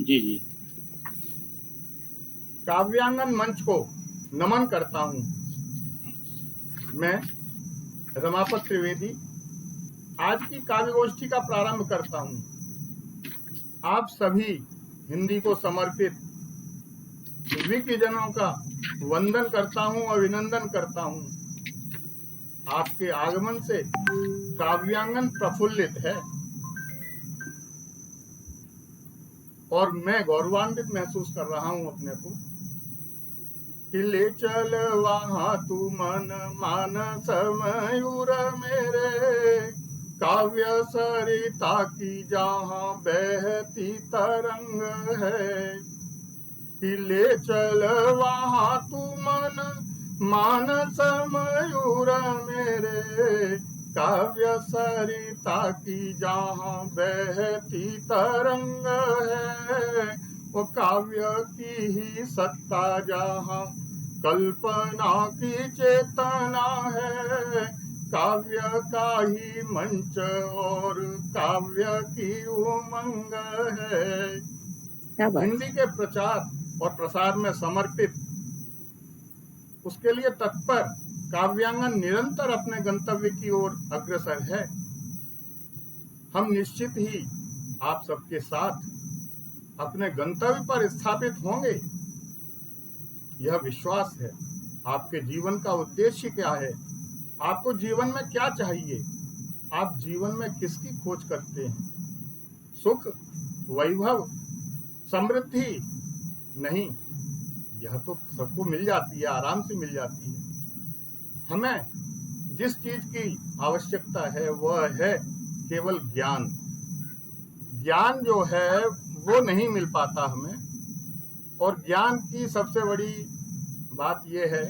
जी जी। काव्यांगन मंच को नमन करता हूं। मैं रमापत त्रिवेदी आज की काव्य गोष्ठी का प्रारंभ करता हूं। आप सभी हिंदी को समर्पित विज्ञजनों का वंदन करता हूं, अभिनंदन करता हूं। आपके आगमन से काव्यांगन प्रफुल्लित है और मैं गौरवान्वित महसूस कर रहा हूं अपने को। ले चल वहां तू मन मानस मयूर मेरे, काव्य सरिता की जहां बहती तरंग है। ले चल वहां तू मन मानस मयूर मेरे, काव्य सरिता की जहां बहती तरंग है। वो काव्य की ही सत्ता जहां कल्पना की चेतना है, काव्य का ही मंच और काव्य की उमंग है। हिंदी के प्रचार और प्रसार में समर्पित, उसके लिए तत्पर काव्यांगन निरंतर अपने गंतव्य की ओर अग्रसर है। हम निश्चित ही आप सबके साथ अपने गंतव्य पर स्थापित होंगे, यह विश्वास है। आपके जीवन का उद्देश्य क्या है? आपको जीवन में क्या चाहिए? आप जीवन में किसकी खोज करते हैं? सुख, वैभव, समृद्धि? नहीं, यह तो सबको मिल जाती है, आराम से मिल जाती है। हमें जिस चीज की आवश्यकता है वह है केवल ज्ञान। ज्ञान जो है वो नहीं मिल पाता हमें, और ज्ञान की सबसे बड़ी बात यह है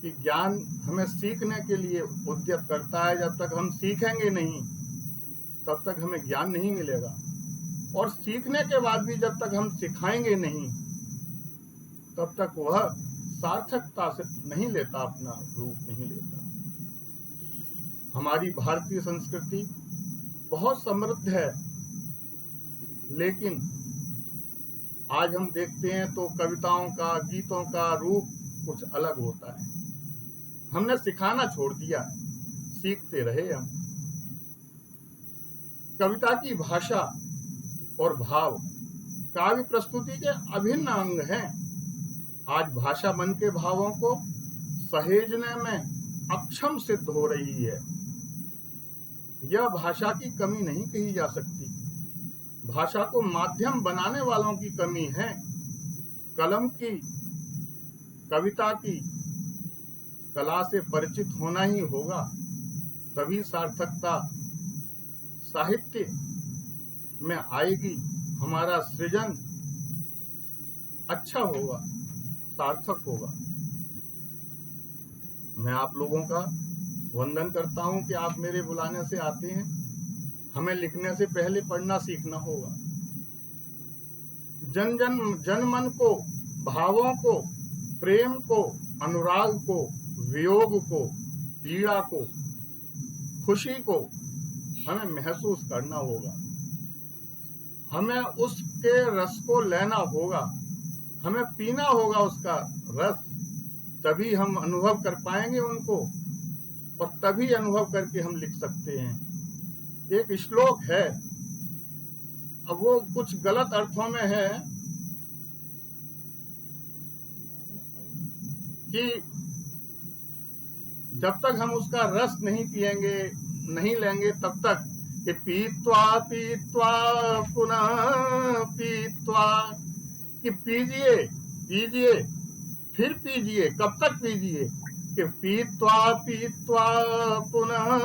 कि ज्ञान हमें सीखने के लिए उद्यत करता है। जब तक हम सीखेंगे नहीं तब तक हमें ज्ञान नहीं मिलेगा, और सीखने के बाद भी जब तक हम सिखाएंगे नहीं तब तक वह सार्थकता से नहीं लेता, अपना रूप नहीं लेता। हमारी भारतीय संस्कृति बहुत समृद्ध है, लेकिन आज हम देखते हैं तो कविताओं का, गीतों का रूप कुछ अलग होता है। हमने सिखाना छोड़ दिया, सीखते रहे हम। कविता की भाषा और भाव काव्य प्रस्तुति के अभिन्न अंग हैं। आज भाषा मन के भावों को सहेजने में अक्षम सिद्ध हो रही है। यह भाषा की कमी नहीं कही जा सकती, भाषा को माध्यम बनाने वालों की कमी है। कलम की, कविता की कला से परिचित होना ही होगा, तभी सार्थकता साहित्य में आएगी। हमारा सृजन अच्छा होगा, सार्थक होगा। मैं आप लोगों का वंदन करता हूं कि आप मेरे बुलाने से आते हैं। हमें लिखने से पहले पढ़ना सीखना होगा। जन मन को, भावों को, प्रेम को, अनुराग को, वियोग को, पीड़ा को, खुशी को हमें महसूस करना होगा। हमें उसके रस को लेना होगा, हमें पीना होगा उसका रस, तभी हम अनुभव कर पाएंगे उनको, और तभी अनुभव करके हम लिख सकते हैं। एक श्लोक है, अब वो कुछ गलत अर्थों में है कि जब तक हम उसका रस नहीं पिएंगे, नहीं लेंगे, तब तक कि पीत्वा पीत्वा पुनः पीत्वा, कि पीजिए पीजिए फिर पीजिए। कब तक पीजिए? कि पीत्वा पीत्वा पुनः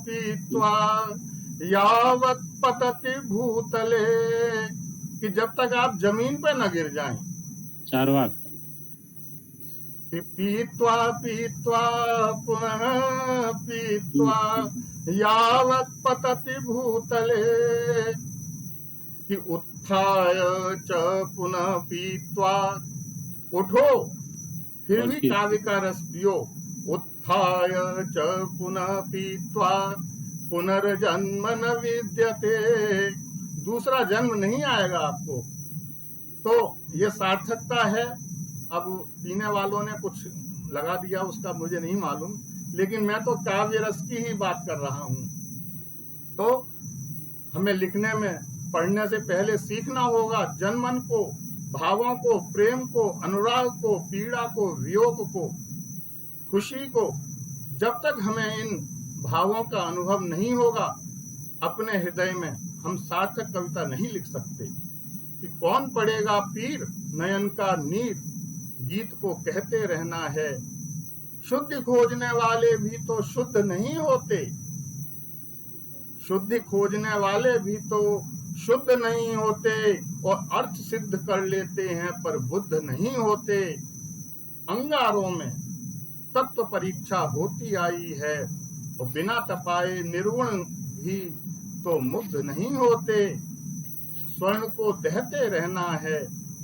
पीत्वा यावत् पतति भूतले, कि जब तक आप जमीन पे न गिर जाएं। चारवाक। पीत्वा पीत्वा पुनः पीत्वा यावत् पतति भूतले, कि उत्थाय च पुनः पीत्वा, उठो फिर भी काव्य का रस पियो। उत्थाय च पुनः पीत्वा पुनर्जन्म न विद्यते, दूसरा जन्म नहीं आएगा आपको। तो ये सार्थकता है। अब पीने वालों ने कुछ लगा दिया, उसका मुझे नहीं मालूम, लेकिन मैं तो काव्य रस की ही बात कर रहा हूँ। तो हमें लिखने में, पढ़ने से पहले सीखना होगा जनमन को, भावों को, प्रेम को, अनुराग को, पीड़ा को, वियोग को, खुशी को। जब तक हमें इन भावों का अनुभव नहीं होगा अपने हृदय में, हम सार्थक कविता नहीं लिख सकते। कि कौन पड़ेगा पीर नयन का नीर, गीत को कहते रहना है। शुद्धि खोजने वाले भी तो शुद्ध नहीं होते, शुद्धि खोजने वाले भी तो शुद्ध नहीं होते, और अर्थ सिद्ध कर लेते हैं पर बुद्ध नहीं होते। अंगारों में तत्व परीक्षा होती आई है, और बिना तपाए निर्गुण भी तो मुग्ध नहीं होते। स्वर्ण को दहते रहना है,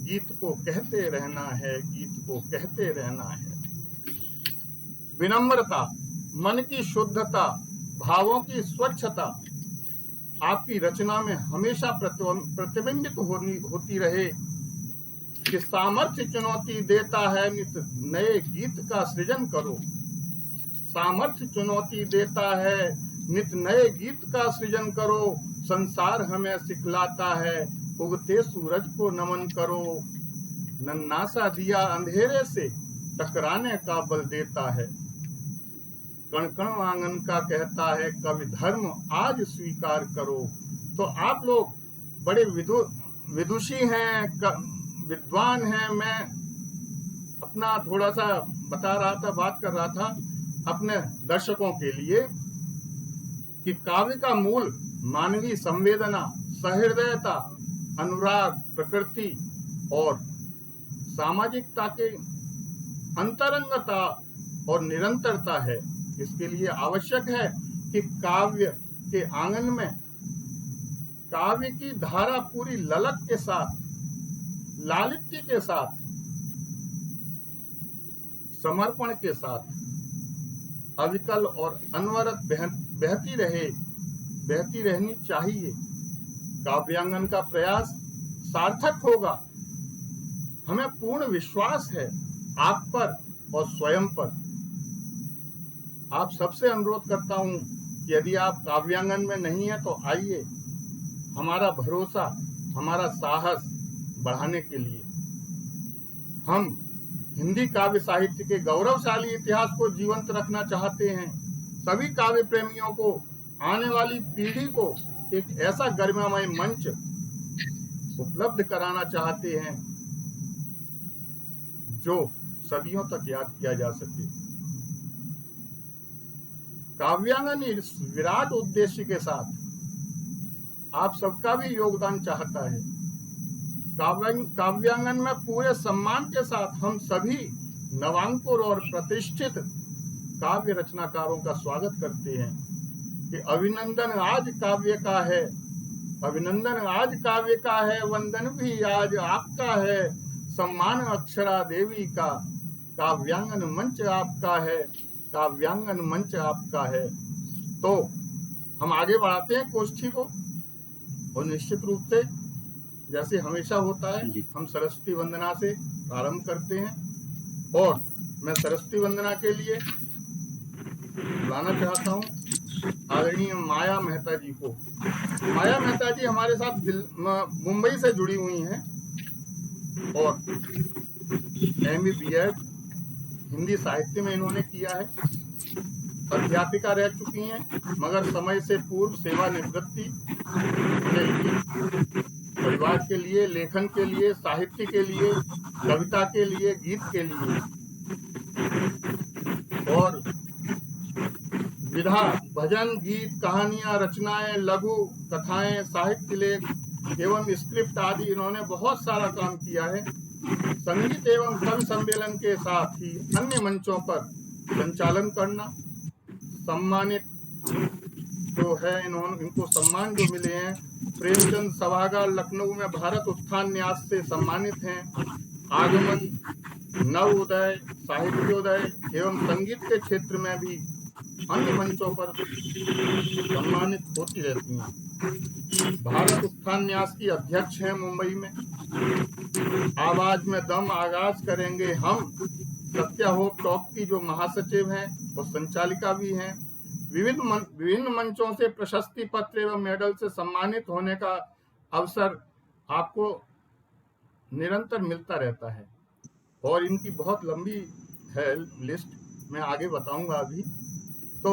गीत को कहते रहना है, गीत को कहते रहना है। विनम्रता, मन की शुद्धता, भावों की स्वच्छता आपकी रचना में हमेशा प्रतिबिंबित होती रहे। कि सामर्थ्य चुनौती देता है, नित नए गीत का सृजन करो। सामर्थ्य चुनौती देता है, नित नए गीत का सृजन करो। संसार हमें सिखलाता है, उगते सूरज को नमन करो। नन्नासा दिया अंधेरे से टकराने का बल देता है। कण कण आंगन का कहता है, कवि धर्म आज स्वीकार करो। तो आप लोग बड़े विदुषी हैं, विद्वान हैं। मैं अपना थोड़ा सा बता रहा था, बात कर रहा था अपने दर्शकों के लिए कि काव्य का मूल मानवीय संवेदना, सहृदयता, अनुराग, प्रकृति और सामाजिकता के अंतरंगता और निरंतरता है। इसके लिए आवश्यक है कि काव्य के आंगन में काव्य की धारा पूरी ललक के साथ, लालित्य के साथ, समर्पण के साथ अविकल और अनवरत बहती रहनी चाहिए। काव्यांगन का प्रयास सार्थक होगा। हमें पूर्ण विश्वास है आप पर और स्वयं पर। आप सबसे अनुरोध करता हूं कि यदि आप काव्यांगन में नहीं है तो आइए, हमारा भरोसा, हमारा साहस बढ़ाने के लिए। हम हिंदी काव्य साहित्य के गौरवशाली इतिहास को जीवंत रखना चाहते हैं। सभी काव्य प्रेमियों को, आने वाली पीढ़ी को एक ऐसा गरिमामय मंच उपलब्ध कराना चाहते हैं जो सदियों तक याद किया जा सके। काव्यांगन इस विराट उद्देश्य के साथ आप सबका भी योगदान चाहता है। काव्यांगन में पूरे सम्मान के साथ हम सभी नवांकुर और प्रतिष्ठित काव्य रचनाकारों का स्वागत करते हैं। कि अभिनंदन आज काव्य का है, अभिनंदन आज काव्य का है, वंदन भी आज आपका है। सम्मान अक्षरा देवी का, काव्यांगन मंच आपका है, काव्यांगन मंच आपका है। तो हम आगे बढ़ाते हैं गोष्ठी को, और निश्चित रूप से जैसे हमेशा होता है हम सरस्वती वंदना से प्रारंभ करते हैं। और मैं सरस्वती वंदना के लिए बुलाना चाहता हूँ आदरणीय माया मेहता जी को। माया मेहता जी हमारे साथ मुंबई से जुड़ी हुई हैं और MA B.Ed हिंदी साहित्य में इन्होंने किया है। अध्यापिका रह चुकी हैं, मगर समय से पूर्व सेवानिवृत्ति के लिए, परिवार के लिए, लेखन के लिए, साहित्य के लिए, कविता के लिए, गीत के लिए और विधा, भजन, गीत, कहानियां, रचनाएं, लघु कथाएं, साहित्य लेख एवं स्क्रिप्ट आदि इन्होंने बहुत सारा काम किया है। संगीत एवं कवि सम्मेलन के साथ ही अन्य मंचों पर संचालन करना। सम्मानित जो है, इनको सम्मान जो मिले हैं, प्रेमचंद सभागार लखनऊ में भारत उत्थान न्यास से सम्मानित हैं। आगमन, नवोदय, साहित्योदय एवं संगीत के क्षेत्र में भी अन्य मंचों पर सम्मानित होती रहती हैं। भारत उत्थान न्यास की अध्यक्ष हैं मुंबई में। आवाज में दम आगाज करेंगे हम। सत्या होप टॉक की जो महासचिव हैं वो संचालिका भी हैं। विभिन्न मंचों से प्रशस्ति पत्र एवं मेडल से सम्मानित होने का अवसर आपको निरंतर मिलता रहता है और इनकी बहुत लंबी है लिस्ट, मैं आगे बताऊंगा अभी। तो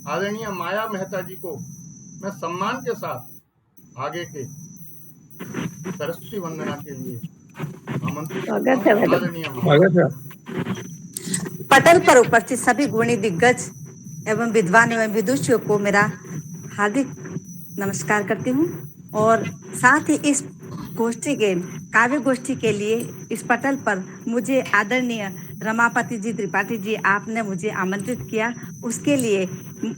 आदरणीय माया मेहता जी को मैं सम्मान के साथ आगे के सरस्वती वंदना के लिए आमंत्रित करता हूं। आदरणीय माया। पटल पर उपस्थित सभी गुणी दिग्गज एवं विद्वान एवं विदुषियों को मेरा हार्दिक नमस्कार करती हूँ और साथ ही इस गोष्ठी के काव्य गोष्ठी के लिए इस पटल पर मुझे आदरणीय रमापति जी त्रिपाठी जी आपने मुझे आमंत्रित किया, उसके लिए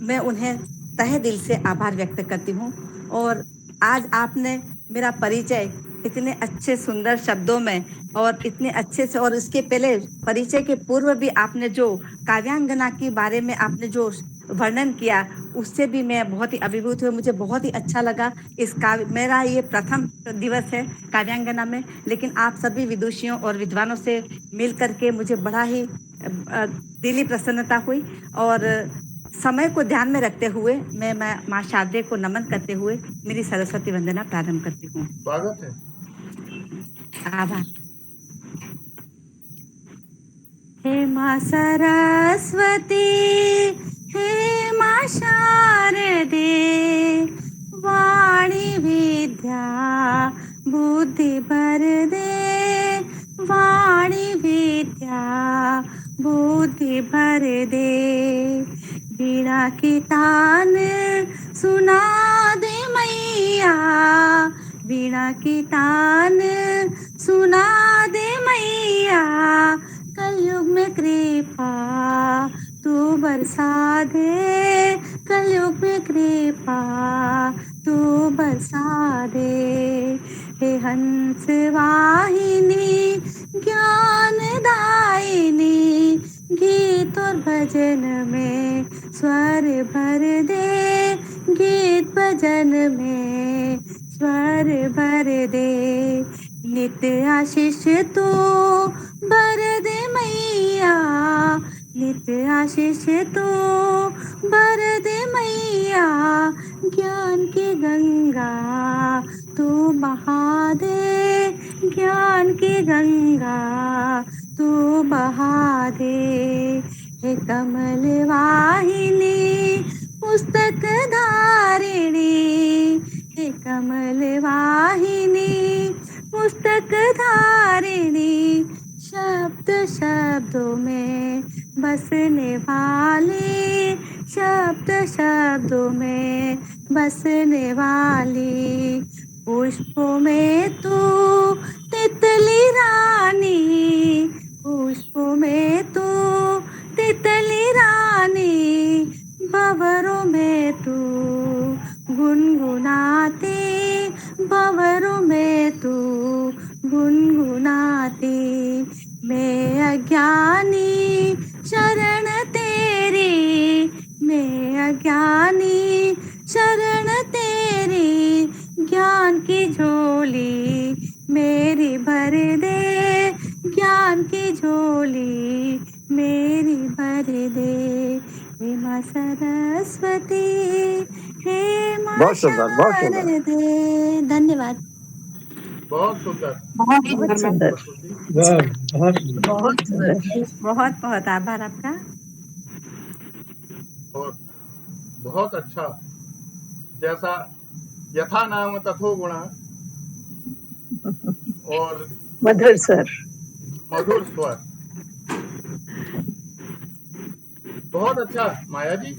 मैं उन्हें तहे दिल से आभार व्यक्त करती हूँ। और आज आपने मेरा परिचय इतने अच्छे सुंदर शब्दों में और इतने अच्छे से, और इसके पहले परिचय के पूर्व भी आपने जो काव्यांगना के बारे में आपने जो वर्णन किया उससे भी मैं बहुत ही अभिभूत हुई। मुझे बहुत ही अच्छा लगा। इस काव्य मेरा ये प्रथम दिवस है काव्यांगना में, लेकिन आप सभी विदुषियों और विद्वानों से मिल करके मुझे बड़ा ही दिली प्रसन्नता हुई। और समय को ध्यान में रखते हुए मैं माँ शारदे को नमन करते हुए मेरी सरस्वती वंदना प्रारंभ करती हूँ। स्वागत है। आभार। हे माँ सरस्वती, हे माँ शारदे, वाणी विद्या बुद्धि भर दे, वाणी विद्या बुद्धि भर दे। वीणा की तान सुना दे मैया, वीणा की तान सुना दे मैया। कलयुग में कृपा तू बरसा दे, कलयुग में कृपा तू बरसा दे। हे हंस वाहिनी ज्ञान दायिनी, गीत और भजन में स्वर भर दे, गीत भजन में स्वर भर दे। नित्य आशीष तू भर दे मैया, नित्य आशीष तू भर दे मैया। ज्ञान की गंगा तू बहा दे, ज्ञान की गंगा तू बहा दे। हे कमल वाहिनी पुस्तक धारिणी, हे कमल वाहिनी पुस्तक धारिणी। शब्द शब्दों में बसने वाली, शब्द शब्दों में बसने वाली। पुष्पों में तू तितली रानी, पुष्पों में तू तितली रानी। भंवरों में तू गुनगुनाती, भंवरों में तू गुनगुनाती। मैं अज्ञानी शरण तेरी, मैं अज्ञानी शरण तेरी। ज्ञान की झोली मेरी भर दे, ज्ञान की झोली मेरी भर दे। हे माँ सरस्वती, हे माँ शारदे। धन्यवाद। बहुत सुंदर, बहुत सुंदर, बहुत सुंदर। बहुत बहुत आभार आपका। और बहुत अच्छा, जैसा यथा नाम तथो गुण और मधुर स्वर, मधुर स्वर। बहुत अच्छा माया जी।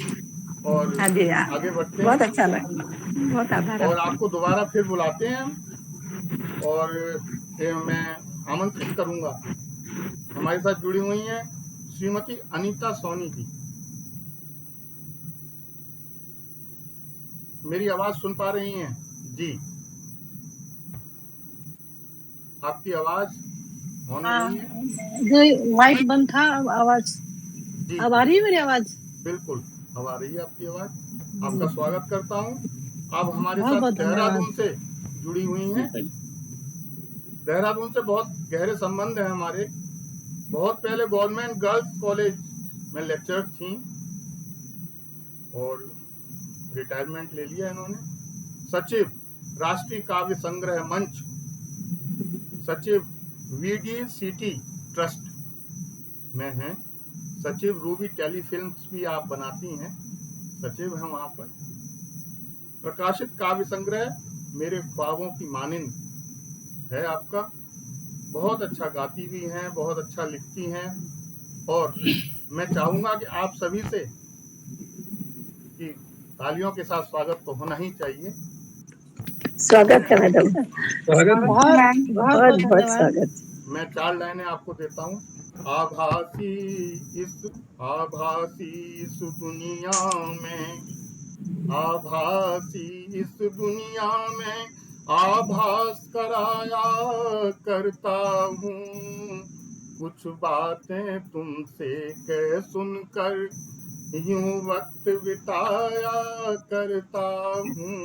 और आगे बढ़ते हैं। बहुत अच्छा लगा, बहुत आभार। और आपको दोबारा फिर बुलाते हैं हम, और मैं आमंत्रित करूंगा। हमारे साथ जुड़ी हुई हैं श्रीमती अनीता सोनी जी। मेरी आवाज सुन पा रही हैं जी? आपकी आवाज ऑन नहीं है। जो माइक बंद था, आवाज अब आ रही है मेरी आवाज? बिल्कुल अब आ रही है आपकी आवाज। आपका स्वागत करता हूँ। आप हमारे बहुत साथ देहरादून से जुड़ी हुई हैं देहरादून से बहुत गहरे संबंध है हमारे। बहुत पहले गवर्नमेंट गर्ल्स कॉलेज में लेक्चरर थी और रिटायरमेंट ले लिया इन्होंने। सचिव राष्ट्रीय काव्य संग्रह मंच, सचिव VDCT ट्रस्ट में हैं, सचिव रूबी टेलीफिल्म्स भी आप बनाती हैं, सचिव हैं वहां पर। प्रकाशित काव्य संग्रह मेरे ख्वाबों की मानिंद है आपका। बहुत अच्छा गाती भी हैं, बहुत अच्छा लिखती हैं और मैं चाहूंगा कि आप सभी से कि तालियों के साथ स्वागत तो होना ही चाहिए। स्वागत है मैडम, बहुत बहुत बहुत स्वागत। मैं 4 लाइनें आपको देता हूँ। आभासी इस दुनिया में, आभासी इस दुनिया में आभास कराया करता हूँ। कुछ बातें तुमसे कह सुनकर यूं वक्त बिताया करता हूँ।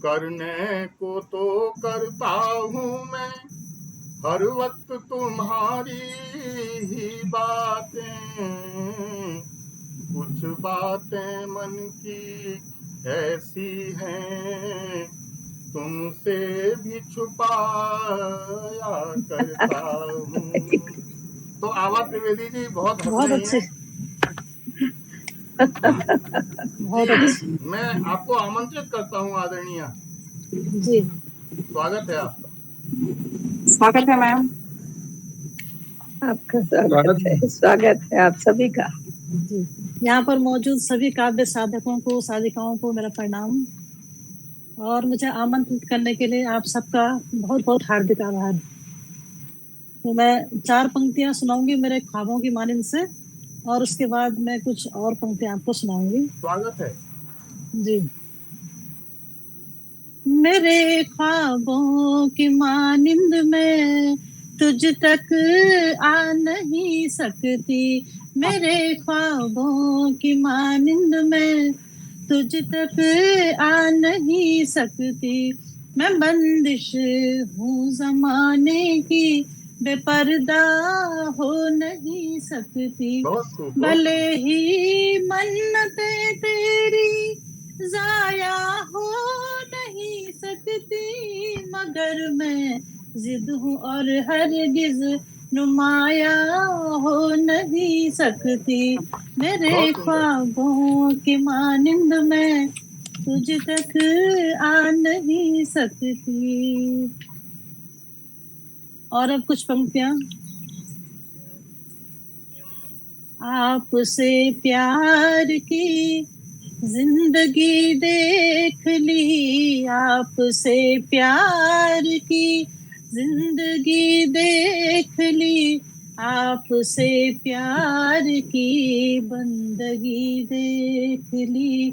करने को तो करता हूँ मैं हर वक्त तुम्हारी ही बातें। कुछ बातें मन की ऐसी हैं तुमसे भी छुपाया करता हूँ। तो आभा त्रिवेदी जी बहुत बहुत हंस रही अच्छे, हैं। बहुत अच्छे मैं आपको आमंत्रित करता हूँ आदरणीय, जी। स्वागत है आपका। स्वागत है मैम। आपका स्वागत है आप सभी का। जी, यहाँ पर मौजूद सभी काव्य साधकों को, साधिकाओं को मेरा प्रणाम और मुझे आमंत्रित करने के लिए आप सबका बहुत बहुत हार्दिक आभार। तो मैं 4 पंक्तियां सुनाऊंगी मेरे ख्वाबों की मानिंद से और उसके बाद मैं कुछ और पंक्तियां आपको सुनाऊंगी। स्वागत है जी। मेरे ख्वाबों की मानिंद में तुझ तक आ नहीं सकती, मेरे ख्वाबों की मानिंद में तुझ तक आ नहीं सकती। मैं बंदिश हूँ जमाने की, बेपर्दा हो नहीं सकती। भले ही मन्नतें तेरी जाया हो नहीं सकती, मगर मैं जिद हूँ और हरगिज नुमाया हो नहीं सकती। मेरे ख्वाबों की मानिंद में तुझ तक आ नहीं सकती। और अब कुछ पंक्तियां। आपसे प्यार की जिंदगी देख ली, आपसे प्यार की जिंदगी देख ली, आपसे प्यार की बंदगी देख ली,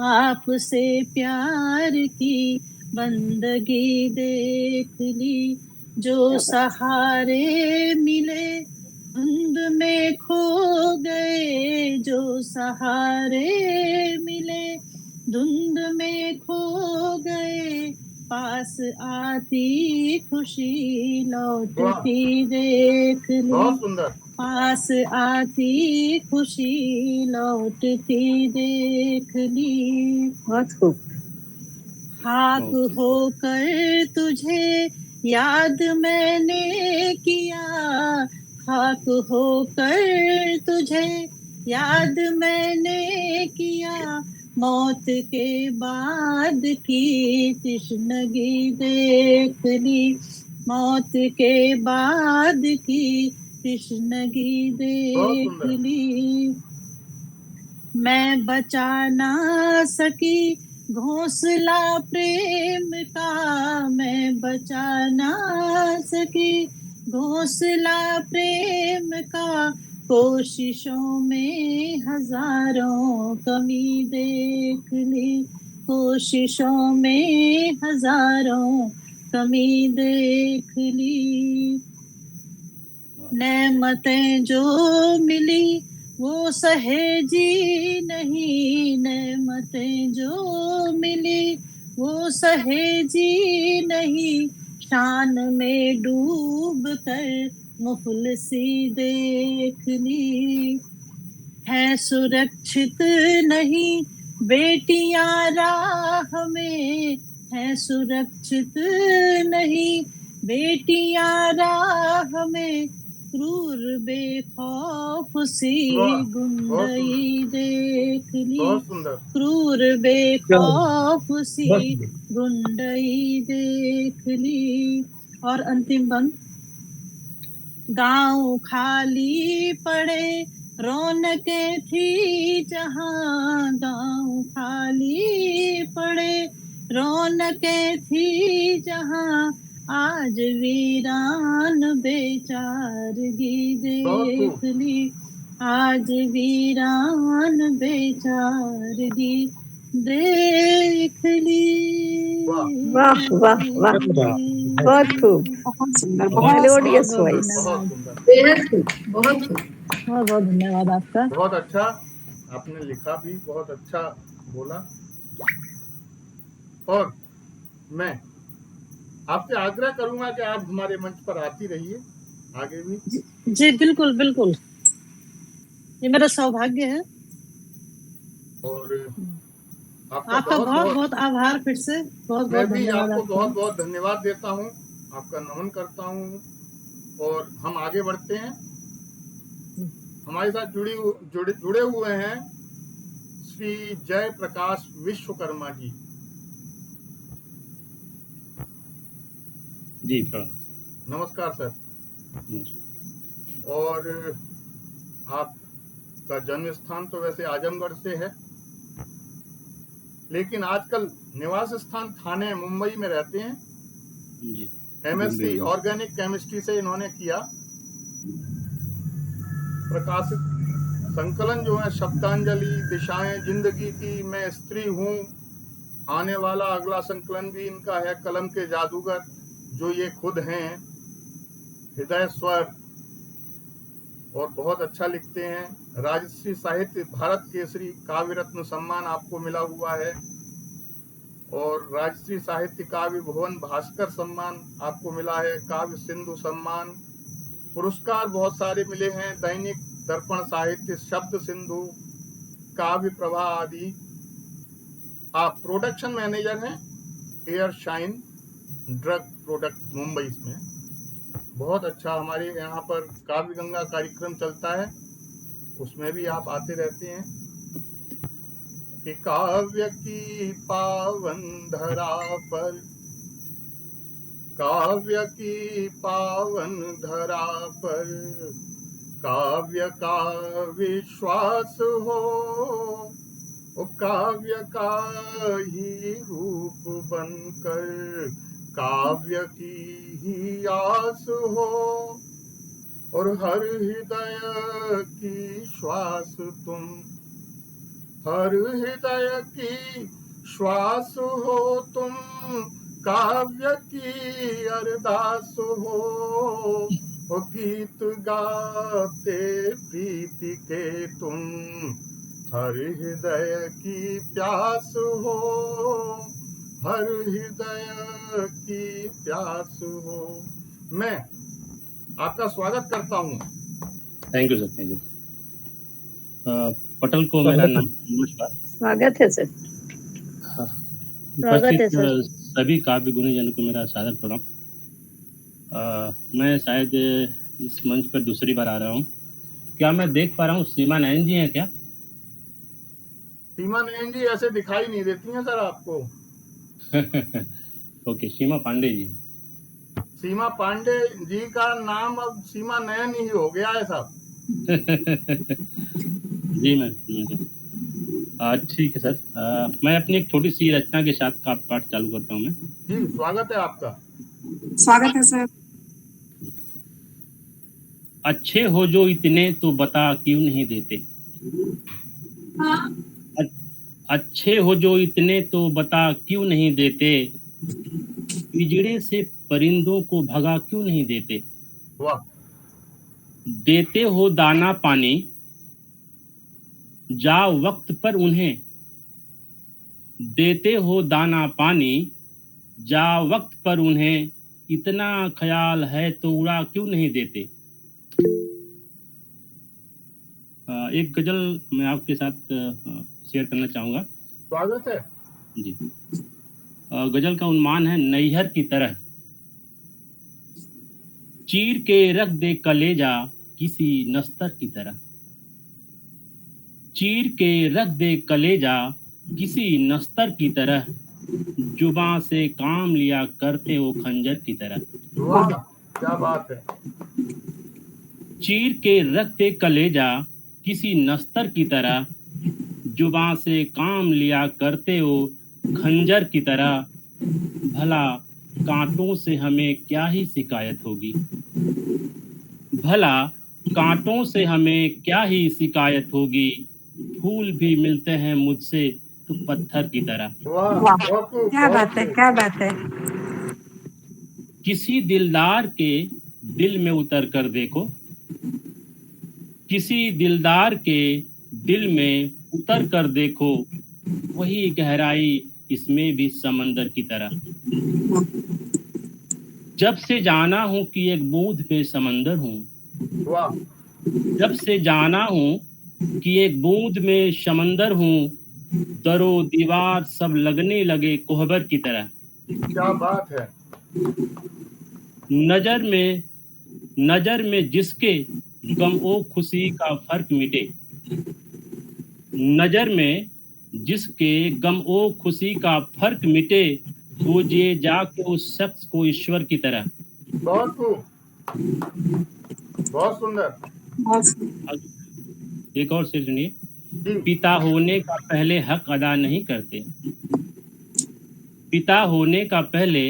आपसे प्यार की बंदगी देख ली। जो सहारे मिले धुंध में खो गए, जो सहारे मिले धुंध में खो गए, पास आती खुशी लौटती देख ली, पास आती खुशी लौटती देख ली। बहुत खूब। खाक होकर तुझे याद मैंने किया, खाक होकर तुझे याद मैंने किया, मौत के बाद की तृष्णगी देख ली, मौत के बाद की तृष्णगी देख ली। मैं बचा ना सकी घोंसला प्रेम का, मैं बचा ना सकी घोंसला प्रेम का, कोशिशों में हजारों कमी देख ली, कोशिशों में हजारों कमी देख ली। नेमतें जो मिली वो सहेजी नहीं, नेमतें जो मिली वो सहेजी नहीं, शान में डूब कर मुफलिसी देख ली। है सुरक्षित नहीं बेटियां राह में, है सुरक्षित नहीं बेटियां राह में, क्रूर बेखौफ सी वाह, गुंडई देख ली। बहुत सुंदर। क्रूर बेखौफ सी गुंडई देख ली। और अंतिम बंद। गांव खाली पड़े रौनकें थी जहां, गांव खाली पड़े रौनकें थी जहां, आज वीरान बेचारगी देख ली। आज वीरान बेचारगी देख ली। वाह वाह वाह, बहुत खूब, बहुत सुंदर, मेलोडियस वॉइस। बहुत सुंदर, बेहद खूब, बहुत खूब। बहुत बहुत धन्यवाद आपका। बहुत अच्छा आपने लिखा भी, बहुत अच्छा बोला। और मैं आपसे आग्रह करूंगा कि आप हमारे मंच पर आती रहिए आगे भी। जी बिल्कुल बिल्कुल, ये मेरा सौभाग्य है। और आपका बहुत बहुत आभार फिर से, बहुत मैं बहुत भी धन्यवाद आपको आपका। बहुत बहुत धन्यवाद देता हूँ, आपका नमन करता हूँ। और हम आगे बढ़ते हैं। हमारे साथ जुड़े हुए हैं श्री जय प्रकाश विश्वकर्मा जी। जी नमस्कार सर। और आपका जन्म स्थान तो वैसे आजमगढ़ से है, लेकिन आजकल निवास स्थान थाने मुंबई में रहते हैं। जी। एमएससी ऑर्गेनिक केमिस्ट्री से इन्होंने किया। प्रकाशित संकलन जो है शब्दांजलि, दिशाएं जिंदगी की, मैं स्त्री हूँ। आने वाला अगला संकलन भी इनका है कलम के जादूगर, जो ये खुद हैं, हृदय स्वर। और बहुत अच्छा लिखते हैं। राजश्री साहित्य भारत केसरी काव्य रत्न सम्मान आपको मिला हुआ है। और राजश्री साहित्य काव्य भुवन भास्कर सम्मान आपको मिला है। काव्य सिंधु सम्मान, पुरस्कार बहुत सारे मिले हैं। दैनिक दर्पण साहित्य, शब्द सिंधु, काव्य प्रभा आदि। आप प्रोडक्शन मैनेजर हैं air shine drug product Mumbai में। बहुत अच्छा। हमारे यहाँ पर काव्य गंगा कार्यक्रम चलता है, उसमें भी आप आते रहते हैं। कि काव्य की पावन धरा पर, काव्य की पावन धरा पर, काव्य का विश्वास हो, वो काव्य का ही रूप बनकर, काव्य की ही आस हो। और हर हृदय की श्वास तुम, हर हृदय की श्वास हो तुम, काव्य की अरदास हो। वो गीत गाते प्रीति के तुम, हर हृदय की प्यास हो, हर हृदय की प्यास हो। मैं आपका स्वागत करता हूँ। Thank you sir, thank you. Patel को मेरा नाम नमस्कार। स्वागत है सर। स्वागत है सर। सभी काव्य गुणी जन को मेरा सादर प्रणाम। मैं शायद इस मंच पर दूसरी बार आ रहा हूँ। क्या मैं देख पा रहा हूँ सीमा नयन जी हैं क्या? सीमा नयन जी ऐसे दिखाई नहीं देती हैं सर आपको। ओके, सीमा पांडे जी। सीमा पांडे जी का नाम अब सीमा नयन ही हो गया है साहब। जी मैम, ठीक है सर। मैं अपनी एक छोटी सी रचना के साथ का पाठ चालू करता हूँ मैं। जी स्वागत है आपका। स्वागत है सर। अच्छे हो जो इतने तो बता क्यों नहीं देते, अच्छे हो जो इतने तो बता क्यों नहीं देते, पिंजड़े से परिंदों को भगा क्यों नहीं देते। वाह। देते हो दाना पानी जा वक्त पर उन्हें, देते हो दाना पानी जा वक्त पर उन्हें, इतना ख्याल है तो उड़ा क्यों नहीं देते। एक गजल मैं आपके साथ शेयर करना चाहूँगा। स्वागत है जी। गजल का उन्माद है नैहर की तरह। चीर के रख दे कलेजा किसी नस्तर की तरह। चीर के रख दे कलेजा किसी नस्तर की तरह। जुबां से काम लिया करते वो खंजर की तरह। वाह क्या बात है। चीर के रख दे कलेजा किसी नस्तर की तरह। जुबां से काम लिया करते हो खंजर की तरह। भला कांटों से हमें क्या ही शिकायत होगी। भला कांटों से हमें क्या ही शिकायत होगी। फूल भी मिलते हैं मुझसे तो पत्थर की तरह। वाह वाह बहुत खूब, क्या बहुत बात है, खूब। क्या बात है। किसी दिलदार के दिल में उतर कर देखो। किसी दिलदार के दिल में उतर कर देखो। वही गहराई इसमें भी समंदर की तरह। जब से जाना हूँ कि एक बूंद में समंदर हूँ। वाह जब से जाना हूँ कि एक बूंद में समंदर हूँ। दरो दीवार सब लगने लगे कोहबर की तरह। क्या बात है। नजर में जिसके गम ओ खुशी का फर्क मिटे। नजर में जिसके गम ओ खुशी का फर्क मिटे। वो जे जाके उस शख्स को ईश्वर की तरह। बहुत खूब, बहुत सुंदर। एक और शेर सुनिए। जी पिता होने का पहले हक अदा नहीं करते। पिता होने का पहले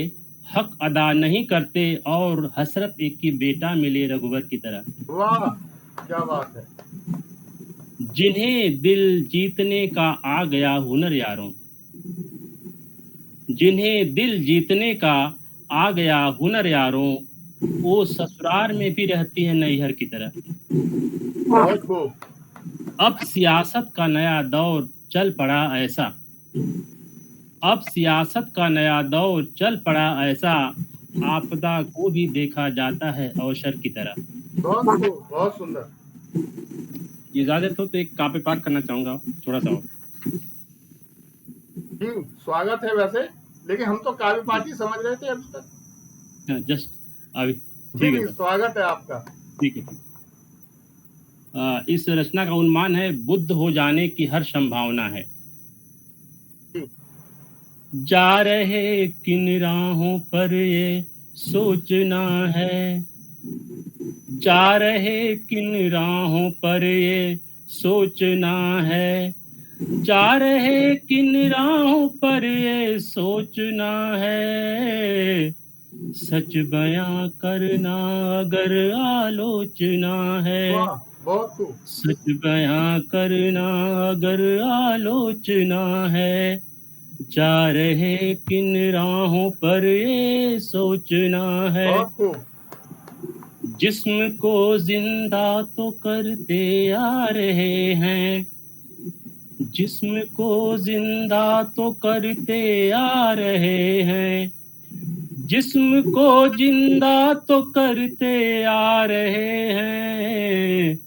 हक अदा नहीं करते। और हसरत एक की बेटा मिले रघुवर की तरह। वाह क्या बात है। जिन्हें दिल जीतने का आ गया हुनर यारों। जिन्हें दिल जीतने का आ गया हुनर यारों। वो ससुराल में भी रहती है नैहर की तरह। बहुत खूब। अब सियासत का नया दौर चल पड़ा ऐसा। अब सियासत का नया दौर चल पड़ा ऐसा। आपदा को भी देखा जाता है अवसर की तरह। बहुत खूब, बहुत सुंदर। इजाजत हो तो एक काव्य पाठ करना चाहूंगा थोड़ा सा और। जी स्वागत है वैसे, लेकिन हम तो काव्य पाठ ही समझ रहे थे अभी तक। जस्ट अभी जी ठीक है जी सर। स्वागत है आपका। ठीक है। इस रचना का उन्माद है बुद्ध हो जाने की हर संभावना है। जी जा रहे किन राहों पर ये सोचना है। जा रहे किन राहों पर ये सोचना है। जा रहे किन राहों पर ये सोचना है। सच बयां करना अगर आलोचना है। वाह बहुत खूब। सच बयां करना अगर आलोचना है। जा रहे किन राहों पर ये सोचना है। बहुत खूब। जिस्म को जिंदा तो करते आ रहे हैं। जिस्म को जिंदा तो करते आ रहे हैं। जिस्म को जिंदा तो करते आ रहे हैं।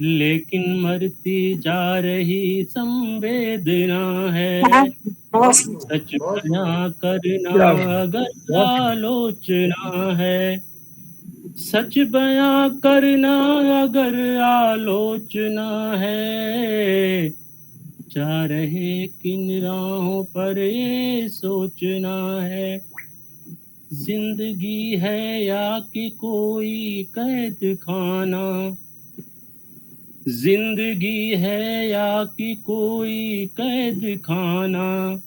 लेकिन मरती जा रही संवेदना है। बहुत खूब, सच बहुत बयां सुंदर। करना अगर आलोचना है। सच बयां करना अगर आलोचना है। जा रहे किन राहों पर ये सोचना है। जिंदगी है या कि कोई कैद खाना। जिंदगी है या कि कोई कैद खाना।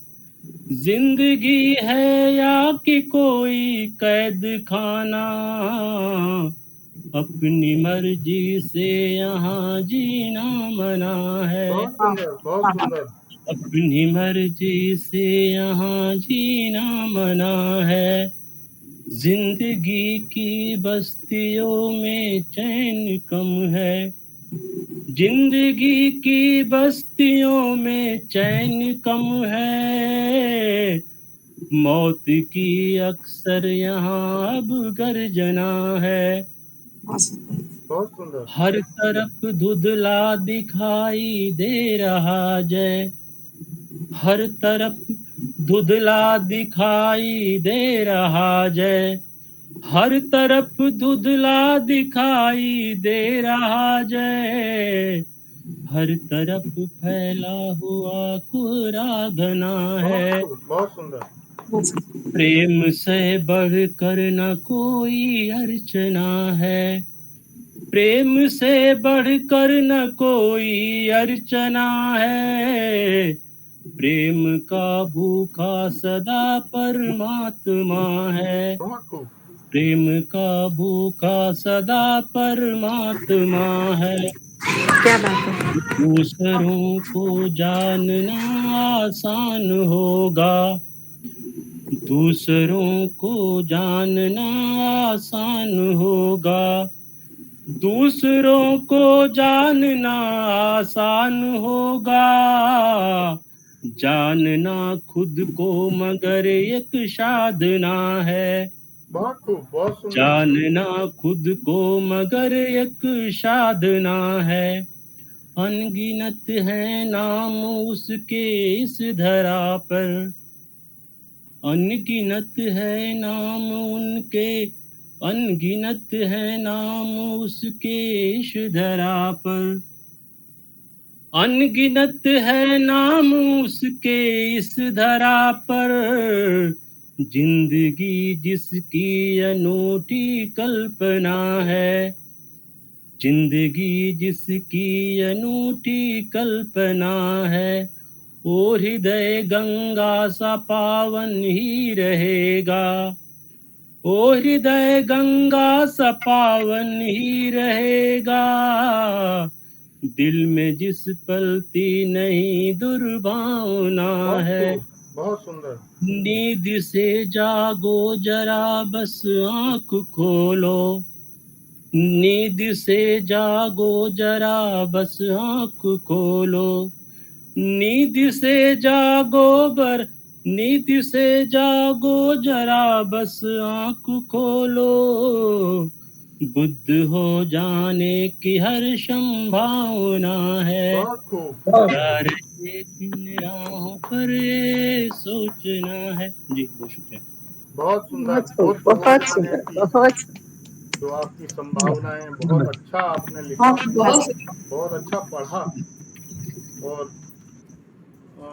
जिंदगी है या कि कोई कैद खाना। अपनी मर्जी से यहाँ जीना मना है। बहुत सुंदर, बहुत सुंदर। अपनी मर्जी से यहाँ जीना मना है। जिंदगी की बस्तियों में चैन कम है। जिंदगी की बस्तियों में चैन कम है। मौत की अक्सर यहाँ अब गर्जना है। बहुत सुंदर। हर तरफ धुंधला दिखाई दे रहा जय, हर तरफ धुंधला दिखाई दे रहा जय, हर तरफ धुंधला दिखाई दे रहा जय, हर तरफ फैला हुआ कोहरा घना है। बहुत सुंदर। प्रेम से बढ़कर न कोई अर्चना है, प्रेम से बढ़कर न कोई अर्चना है, प्रेम का भूखा सदा परमात्मा है, बहुत खूब। प्रेम का भूखा सदा परमात्मा है। क्या बात है। दूसरों को जानना आसान होगा, दूसरों को जानना आसान होगा, दूसरों को जानना आसान होगा, जानना खुद को मगर एक साधना है, बहुत खूब, बहुत सुंदर। जानना खुद को मगर एक साधना है। अनगिनत है नाम उसके इस धरा पर, अनगिनत है नाम उनके, अनगिनत है नाम उसके इस धरा पर, अनगिनत है नाम उसके इस धरा पर, जिंदगी जिसकी अनूठी कल्पना है, जिंदगी जिसकी अनूठी कल्पना है, ओ हृदय गंगा सा पावन ही रहेगा, ओ हृदय गंगा सा पावन ही रहेगा, दिल में जिस पलती नहीं दुर्भावना है। बहुत सुंदर। नींद से जागो जरा बस आंख खोलो, नींद से जागो जरा बस आंख खोलो, नींद से जागो नींद से जागो जरा बस आंख खोलो, बुद्ध हो जाने की हर संभावना है। बहुत खूब। यार किन राहों पर ये सोचना है। जी बहुत शुक्रिया। बहुत सुंदर। बहुत सुंदर, बहुत जो आपकी संभावनाएं, बहुत अच्छा आपने लिखा, बहुत अच्छा पढ़ा। और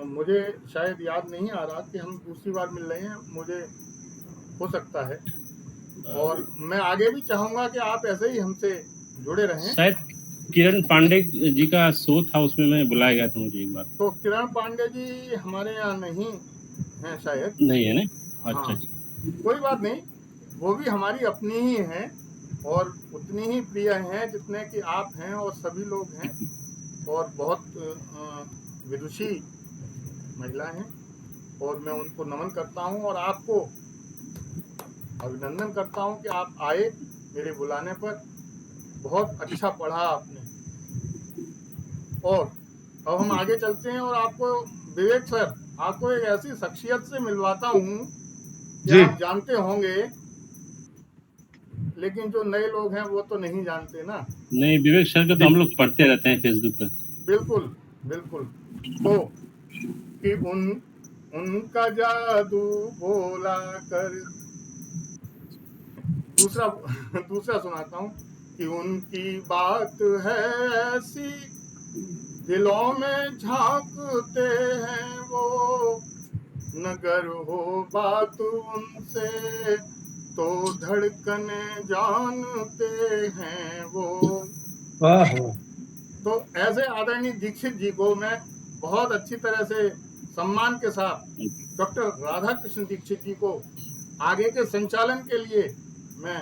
मुझे शायद याद नहीं आ रहा कि हम दूसरी बार मिल रहे हैं, मुझे हो सकता है। और मैं आगे भी चाहूंगा कि आप ऐसे ही हमसे जुड़े रहें। शायद किरण पांडे जी का शो था, उसमें मैं बुलाया गया था मुझे एक बार। तो किरण पांडे जी हमारे यहाँ नहीं हैं शायद। नहीं है ना? अच्छा हाँ, अच्छा। कोई बात नहीं, वो भी हमारी अपनी ही हैं और उतनी ही प्रिय हैं जितने कि आप हैं और सभी लोग हैं, और बहुत विदुषी महिला हैं, और मैं उनको नमन करता हूं और आपको अभिनंदन करता हूं कि आप आए मेरे बुलाने पर। बहुत अच्छा पढ़ा आपने। और अब हम आगे चलते हैं और आपको विवेक सर, आपको एक ऐसी शख्सियत से मिलवाता हूं कि आप जानते होंगे, लेकिन जो नए लोग हैं वो तो नहीं जानते ना। नहीं, विवेक सर को तो हम लोग पढ़ते रहते हैं फेसबुक पर। बिल्कुल बिल्कुल। तो कि उनका जादू बोला कर, दूसरा सुनाता हूँ कि उनकी बात है ऐसी, दिलों में झांकते हैं वो, नगर हो बात उनसे तो धड़कने जानते हैं वो। तो ऐसे आदरणीय दीक्षित जी को मैं बहुत अच्छी तरह से सम्मान के साथ, डॉक्टर राधा कृष्ण दीक्षित जी को आगे के संचालन के लिए मैं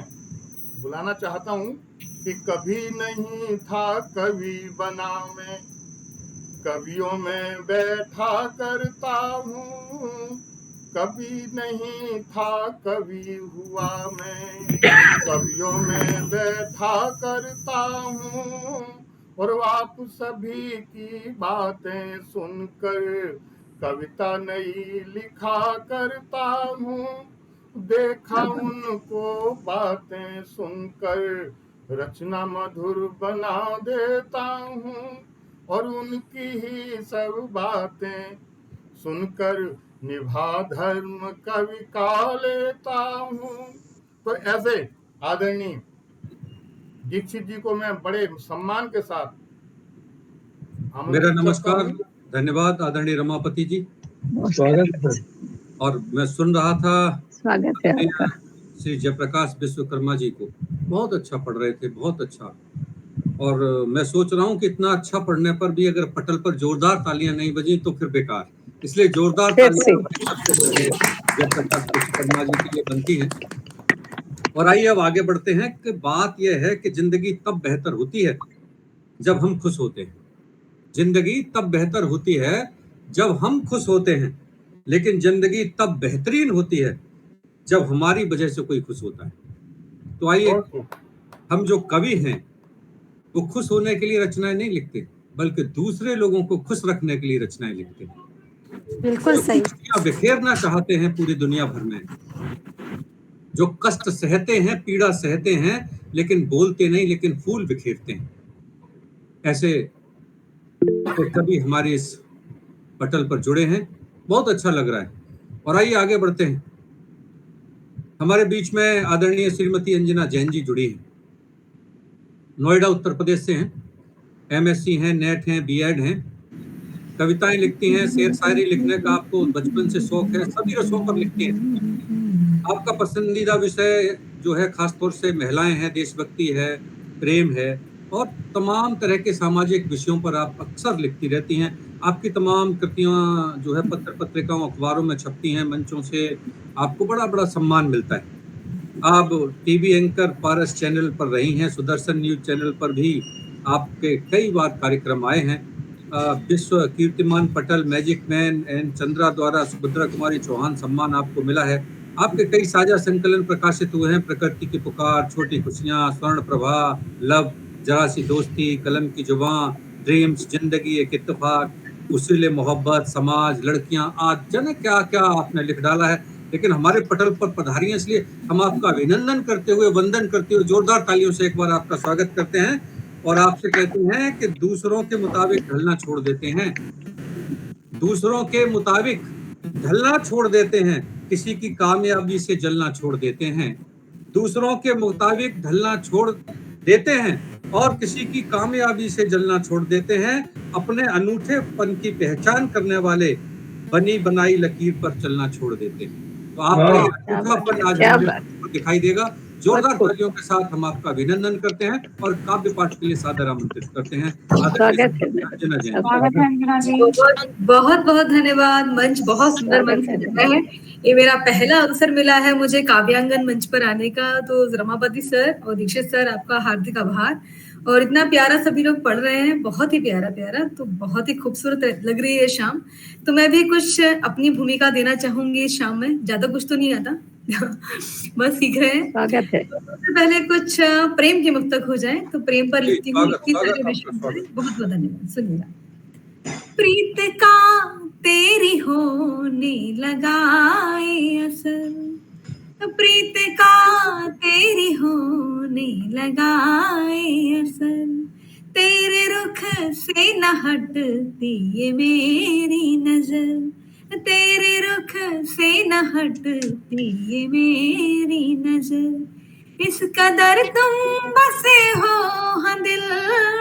बुलाना चाहता हूं कि कभी नहीं था कवि बना मैं, कवियों में बैठा करता हूँ, कभी नहीं था कवि हुआ मैं, कवियों में बैठा करता हूँ, और आप सभी की बातें सुनकर कविता नई लिखा करता हूँ, देखा उनको बातें सुनकर रचना मधुर बना देता हूँ, और उनकी ही सब बातें सुनकर निभा धर्म कवि का लेता हूँ। तो ऐसे आदरणीय दीक्षित जी को मैं बड़े सम्मान के साथ मेरा नमस्कार, धन्यवाद आदरणीय रमापति जी, स्वागत है। और मैं सुन रहा था स्वागत है आपका। श्री जयप्रकाश विश्वकर्मा जी को, बहुत अच्छा पढ़ रहे थे, बहुत अच्छा। और मैं सोच रहा हूँ कि इतना अच्छा पढ़ने पर भी अगर पटल पर जोरदार तालियां नहीं बजी तो फिर बेकार, इसलिए जोरदार तालियां जयप्रकाश विश्वकर्मा जी के लिए बनती हैं। और आइए अब आगे बढ़ते हैं कि बात यह है कि जिंदगी तब बेहतर होती है जब हम खुश होते हैं। जिंदगी तब बेहतर होती है जब हम खुश होते हैं, लेकिन जिंदगी तब बेहतरीन होती है जब हमारी वजह से कोई खुश होता है। तो आइए, हम जो कवि हैं वो खुश होने के लिए रचनाएं नहीं लिखते, बल्कि दूसरे लोगों को खुश रखने के लिए रचनाएं लिखते हैं। बिल्कुल सही। बिखेरना चाहते हैं पूरी दुनिया भर में, जो कष्ट सहते हैं, पीड़ा सहते हैं, लेकिन बोलते नहीं, लेकिन फूल बिखेरते हैं। ऐसे कभी हमारे इस पटल पर जुड़े हैं, बहुत अच्छा लग रहा है। और आइए आगे बढ़ते हैं। हमारे बीच में आदरणीय श्रीमती अंजना जैन जी जुड़ी हैं, नोएडा उत्तर प्रदेश से हैं, एमएससी हैं, नेट हैं, बीएड हैं, कविताएं लिखती हैं, शेर शायरी लिखने का आपको बचपन से शौक है, सभी रसों पर लिखती हैं। आपका पसंदीदा विषय जो है खासतौर से महिलाएं हैं, देशभक्ति है, प्रेम है, और तमाम तरह के सामाजिक विषयों पर आप अक्सर लिखती रहती हैं। आपकी तमाम कृतियां जो है पत्र पत्रिकाओं अखबारों में छपती हैं, मंचों से आपको बड़ा बड़ा सम्मान मिलता है। आप टीवी एंकर पारस चैनल पर रही हैं, सुदर्शन न्यूज चैनल पर भी आपके कई बार कार्यक्रम आए हैं। विश्व कीर्तिमान पटल, मैजिक मैन एंड चंद्रा द्वारा सुभद्रा कुमारी चौहान सम्मान आपको मिला है। आपके कई साझा संकलन प्रकाशित हुए हैं, प्रकृति की पुकार, छोटी खुशियां, स्वर्ण प्रभा, लव, जरा सी दोस्ती, कलम की जुबान, ड्रीम्स, जिंदगी एक इत्तेफाक, उसीले मोहब्बत, समाज, लड़कियां, आज जाने क्या क्या आपने लिख डाला है। लेकिन हमारे पटल पर पधारिए, इसलिए हम आपका अभिनंदन करते हुए, वंदन करते हुए जोरदार तालियों से एक बार आपका स्वागत करते हैं और आपसे कहते हैं कि दूसरों के मुताबिक ढलना छोड़ देते हैं, दूसरों के मुताबिक ढलना छोड़ देते हैं, किसी की कामयाबी से जलना छोड़ देते हैं। दूसरों के मुताबिक ढलना छोड़ देते हैं और किसी की कामयाबी से जलना छोड़ देते हैं। अपने अनूठेपन की पहचान करने वाले बनी बनाई लकीर पर चलना छोड़ देते हैं। तो आपका अनूठापन आज दिखाई देगा। जोरदार तालियों के साथ हम आपका अभिनंदन करते हैं और काव्य पाठ के लिए सादर आमंत्रित करते हैं। बहुत बहुत धन्यवाद। मंच बहुत सुंदर मंच है। ये मेरा पहला अवसर मिला है मुझे काव्यांगन मंच पर आने का, तो रमापति सर और दीक्षित सर आपका हार्दिक आभार। और इतना प्यारा सभी लोग पढ़ रहे हैं, बहुत ही प्यारा प्यारा, तो बहुत ही खूबसूरत लग रही है शाम। तो मैं भी कुछ अपनी भूमिका देना चाहूंगी इस शाम में, ज्यादा कुछ तो नहीं आता बस सीख रहे हैं। स्वागत है। तो पहले कुछ प्रेम की मुक्तक हो जाए, तो प्रेम पर लिखती हूँ। बहुत बहुत धन्यवाद। सुनिएगा। प्रीत का तेरी होने लगाए असर, प्रीत का तेरी होने लगाए असर, तेरे रुख से न हटती ये मेरी नजर, तेरे रुख से न हटती ये मेरी नजर। इस कदर तुम बसे हो हाँ दिल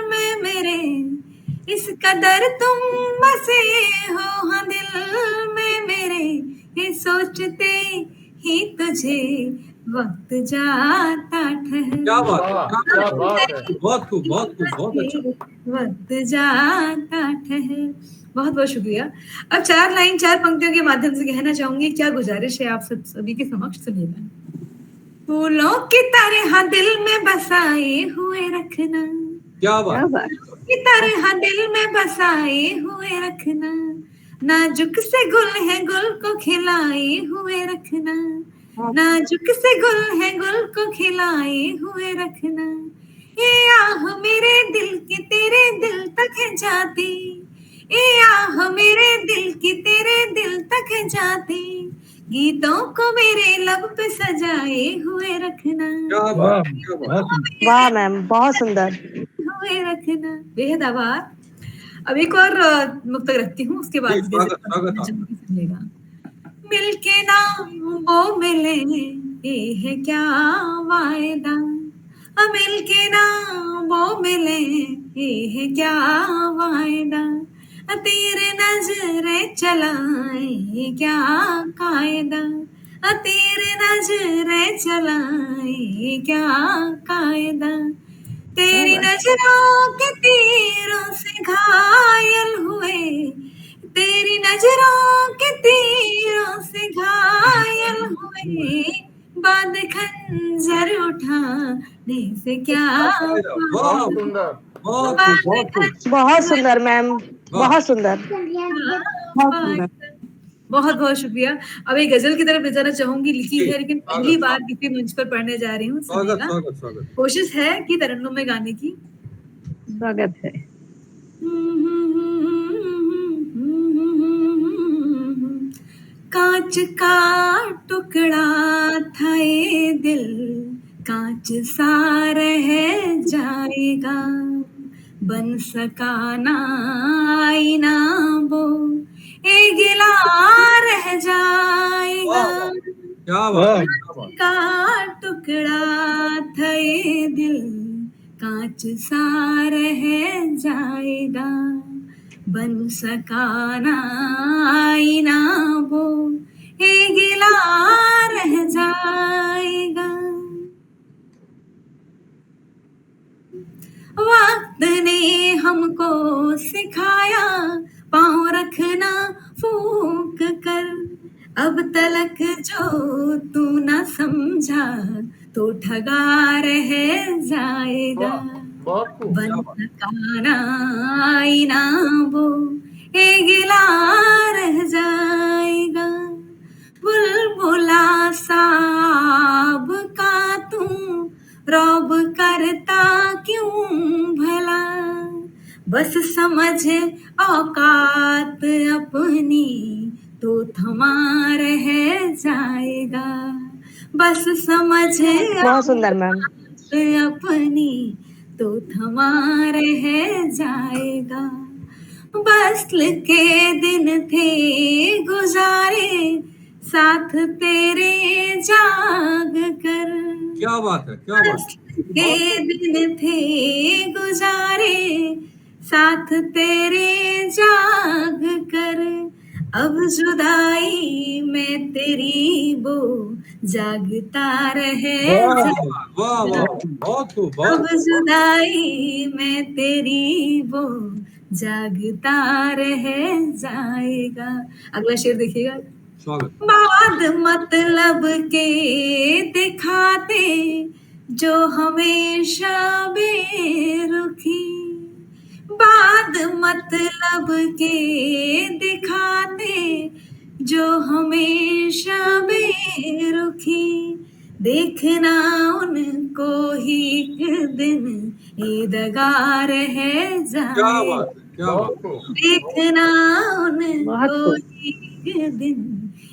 में मेरे, इस कदर तुम बसे हो हाँ दिल में मेरे, ये सोचते ही तुझे वक्त जाता ठहर। क्या बात है, बहुत खूब, बहुत खूब, बहुत अच्छा। वक्त जाता ठहर। बहुत बहुत शुक्रिया। अब 4 लाइन 4 पंक्तियों के माध्यम से कहना चाहूंगी, क्या गुजारिश है आप सभी के समक्ष, सुनिएगा। फूलों की तरह दिल में बसाए हुए रखना, क्या बात, की तरह दिल में बसाए हुए रखना, नाजुक से गुल है गुल को खिलाए हुए रखना, नाजुक से गुल है गुल को खिलाए हुए रखना। ये आह मेरे दिल की तेरे दिल तक है जाती, ए आह मेरे दिल की तेरे दिल तक जाती, गीतों को मेरे लब पे सजाए हुए रखना, क्या बात है, क्या बात है। वाह मैम, बहुत सुंदर। हुए रखना। बेहद आभार। अब एक और मुक्तक रखती हूँ, उसके बाद जी, स्वागत आप। सुनिएगा। मिलके ना वो मिले ये है क्या वायदा, मिलके ना वो मिले ये है क्या वायदा, तेरे नजरे चलाए क्या कायदा, तेरे नजरे चलाए क्या कायदा, तेरी नजरों के तीरों से घायल हुए, तेरी नजरों के तीरों से घायल हुए, बाद खंजर उठाने से क्या बहुत सुंदर। बहुत सुंदर मैम, बहुत सुंदर। बहुत बहुत शुक्रिया। अब एक गजल की तरफ ले जाना चाहूंगी, लिखी है लेकिन पहली बार किसी मंच पर पढ़ने जा रही हूँ। स्वागत स्वागत स्वागत। कोशिश है कि तरन्नुम में गाने की। स्वागत है। कांच का टुकड़ा था ये दिल, कांच सा रह जाएगा, बन सका ना आईना वो ए गिला रह जाएगा, क्या बात, का टुकड़ा था ये दिल, कांच सा रह जाएगा, बन सका ना आईना वो ए गिला रह जाएगा। वक्त ने हमको सिखाया पाँव रखना फूंक कर, अब तलक जो तू न समझा तो ठगा रह जाएगा, बन सका ना आईना वो ए गिला रह जाएगा, बुलबुला साब का तू रौब करता क्यों भला, बस समझ औकात अपनी तो थमा रह जाएगा, बस समझ बहुत सुंदर मैम। अपनी तो थमा रह जाएगा, बस्ल के दिन थे गुजारे साथ तेरे जाग कर, क्या बात है, क्या बात के दिन थे गुजारे साथ तेरे जाग कर, अब जुदाई में तेरी वो जागता रहे, वाह वाह, बहुत खूब। अब जुदाई में तेरी वो जागता रह जाएगा। अगला शेर देखिएगा। स्वागत। बाद मतलब के दिखाते जो हमेशा बेरुखी, बाद मतलब के दिखाते जो हमेशा बेरुखी, देखना उनको ही एक दिन ये दगा रह जाए, देखना उनको ही एक दिन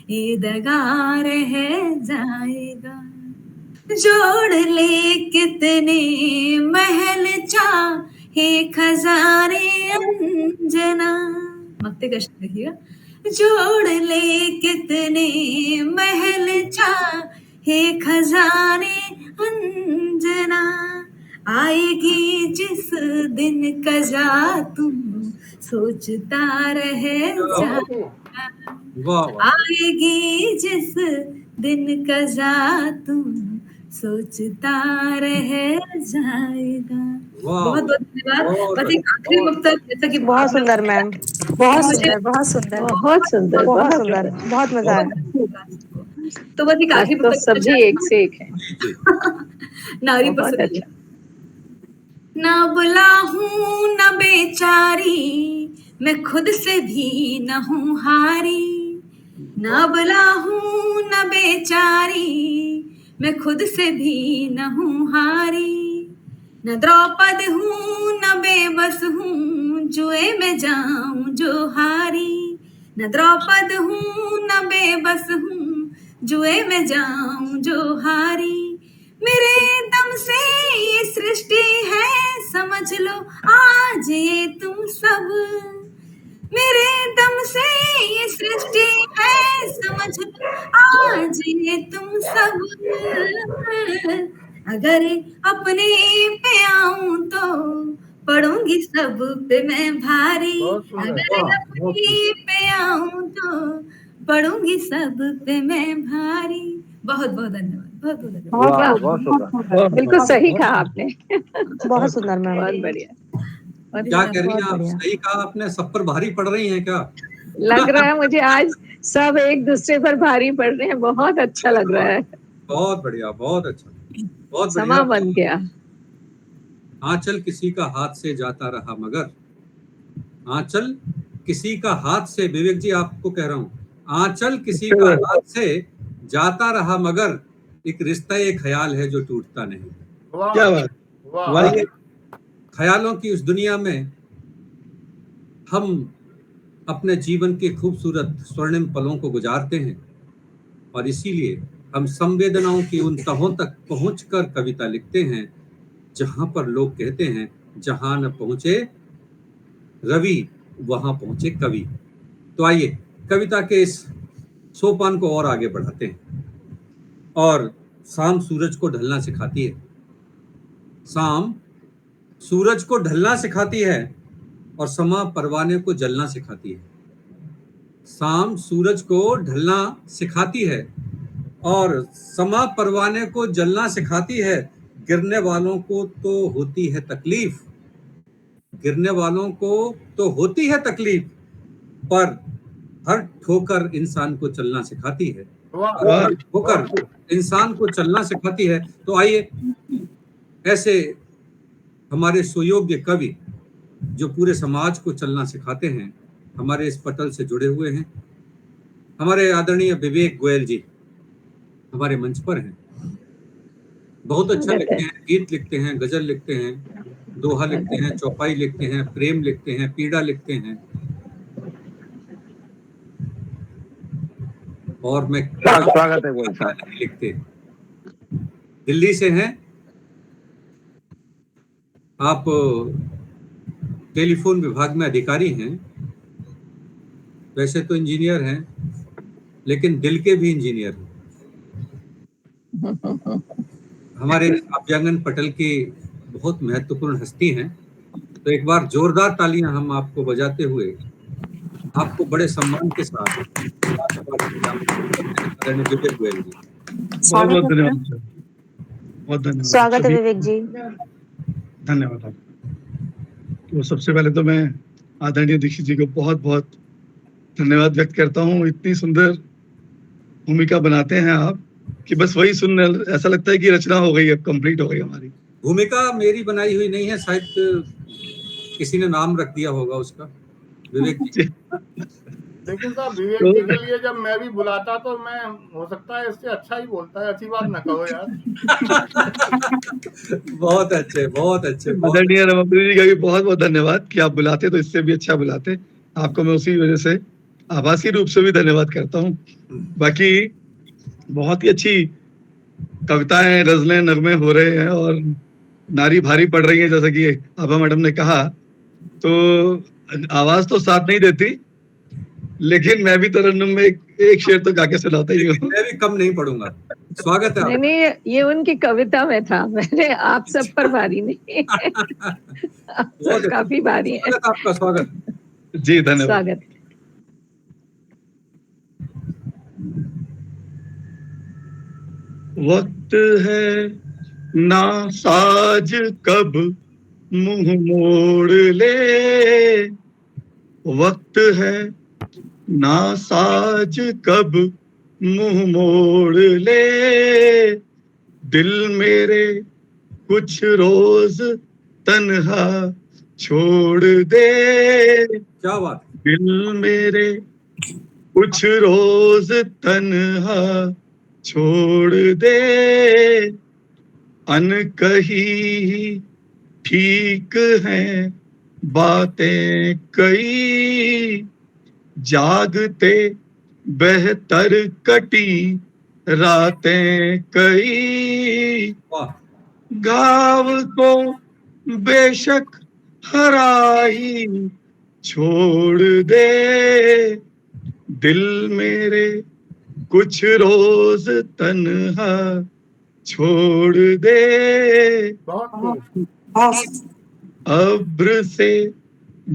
ये दगा रह जाएगा, जोड़ ले कितने महल चाहे खजाने अंजना, मक्ते कष्ट देखिएगा, जोड़ ले कितने महल चाहे खजाने अंजना, आएगी जिस दिन कजा तुम सोचता रह जाएगा, आएगी जिस दिन कजा तुम सोचता रह जाएगा। बहुत बहुत धन्यवाद। बस एक आखिरी मुक्तक, जैसा कि बहुत सुंदर मैम, बहुत सुंदर, बहुत सुंदर, बहुत सुंदर, बहुत सुंदर, बहुत मजा आया। तो बस एक आखिरी तो सभी एक से एक है। नारी पर सभी। ना बुला हूँ न बेचारी, मैं खुद से भी न हूँ हारी, ना बुला हूँ न बेचारी, मैं खुद से भी न हूँ हारी, न द्रौपद हूँ न बेबस हूँ जुए में जाऊं जो हारी, न द्रौपद हूँ न बेबस हूँ, जुए में जाऊं जो हारी। मेरे दम से ये सृष्टि है समझ लो आज ये तुम सब, मेरे दम से ये सृष्टि है समझ लो आज ये तुम सब। अगर अपने पे आऊं तो पड़ूंगी सब पे मैं भारी, अगर अपने पे आऊं तो पड़ूंगी सब पे मैं भारी। बहुत बहुत धन्यवाद, बहुत बहुत धन्यवाद। बिल्कुल सही कहा आपने। बहुत सुंदर मैम, बहुत बढ़िया। क्या कह रही हैं आप? सही कहा आपने। सब पर भारी पड़ रही हैं क्या? लग रहा है मुझे आज सब एक दूसरे पर भारी पड़ रहे हैं। बहुत अच्छा लग रहा है। बहुत बढ़िया, बहुत अच्छा, बहुत समा बन गया। आंचल किसी का हाथ से जाता रहा मगर, आंचल किसी का हाथ से, विवेक जी आपको कह रहा हूँ, आंचल किसी का हाथ से जाता रहा मगर एक रिश्ता एक ख्याल है जो टूटता नहीं। क्या बात, वाह। ख्यालों की उस दुनिया में हम अपने जीवन के खूबसूरत स्वर्णिम पलों को गुजारते हैं और इसीलिए हम संवेदनाओं की उन तहों तक पहुंचकर कविता लिखते हैं जहां पर लोग कहते हैं जहां न पहुंचे रवि वहां पहुंचे कवि। तो आइए कविता के इस सोपान को और आगे बढ़ाते हैं। और शाम सूरज को ढलना सिखाती है, शाम सूरज को ढलना सिखाती है और समा परवाने को जलना सिखाती है। शाम सूरज को ढलना सिखाती है और समा परवाने को जलना सिखाती है। गिरने वालों को तो होती है तकलीफ, गिरने वालों को तो होती है तकलीफ, पर हर ठोकर इंसान को चलना सिखाती है, हर ठोकर इंसान को चलना सिखाती है। तो आइए ऐसे हमारे सुयोग्य कवि जो पूरे समाज को चलना सिखाते हैं हमारे इस पटल से जुड़े हुए हैं। हमारे आदरणीय विवेक गोयल जी हमारे मंच पर हैं। बहुत अच्छा लिखते हैं, गीत लिखते हैं, गजल लिखते हैं, दोहा लिखते हैं, चौपाई लिखते हैं, प्रेम लिखते हैं, पीड़ा लिखते हैं। और मैं स्वागत है बोलता नहीं लिखते। दिल्ली से हैं आप, टेलीफोन विभाग में अधिकारी हैं, वैसे तो इंजीनियर हैं लेकिन दिल के भी इंजीनियर हैं। हमारे काव्यांगन पटल की बहुत महत्वपूर्ण हस्ती हैं। तो एक बार जोरदार तालियां हम आपको बजाते हुए आपको बड़े सम्मान के साथ विवेक गोयल जी। बहुत धन्यवाद, बहुत धन्यवाद। स्वागत है विवेक जी। धन्यवाद। तो सबसे पहले तो मैं आदरणीय दीक्षित जी को बहुत बहुत धन्यवाद व्यक्त करता हूँ। इतनी सुंदर भूमिका बनाते हैं आप कि बस वही सुनने ऐसा लगता है कि रचना हो गई, अब कंप्लीट हो गई हमारी। भूमिका मेरी बनाई हुई नहीं है, शायद किसी ने नाम रख दिया होगा उसका, विवेक जी। लेकिन साहब विवेक जी के लिए जब मैं भी बुलाता तो मैं हो सकता है इससे अच्छा ही बोलता है। अच्छी बात ना कहो यार। बहुत अच्छे, बहुत अच्छे। आदरणीय रमापति जी का भी बहुत बहुत धन्यवाद कि आप बुलाते तो इससे भी अच्छा बुलाते। आपको मैं उसी वजह से आभासी रूप से भी धन्यवाद करता हूँ। बाकी बहुत ही अच्छी कविताएं, गजलें, नगमे हो रहे हैं और नारी भारी पड़ रही है जैसा कि आभा मैडम ने कहा। तो आवाज तो साथ नहीं देती लेकिन मैं भी तरन्नुम में एक शेर तो गा के सुनाता ही हूँ। मैं भी कम नहीं पढ़ूंगा। स्वागत है। नहीं, ये उनकी कविता में था, मैंने आप सब पर भारी नहीं। काफी भारी है। आपका स्वागत जी, धन्यवाद। स्वागत। वक्त है ना साज कब मुंह मोड़ ले, वक्त है ना साज कब मुंह मोड़ ले, दिल मेरे कुछ रोज तन्हा छोड़ दे। क्या बात। दिल मेरे कुछ रोज तन्हा छोड़ दे, अनकही ठीक है बातें कई जागते बेहतर कटी रातें कई, वाह घाव को बेशक हराई छोड़ दे दिल मेरे कुछ रोज तन्हा छोड़ दे। बहुत खूब। अब्र से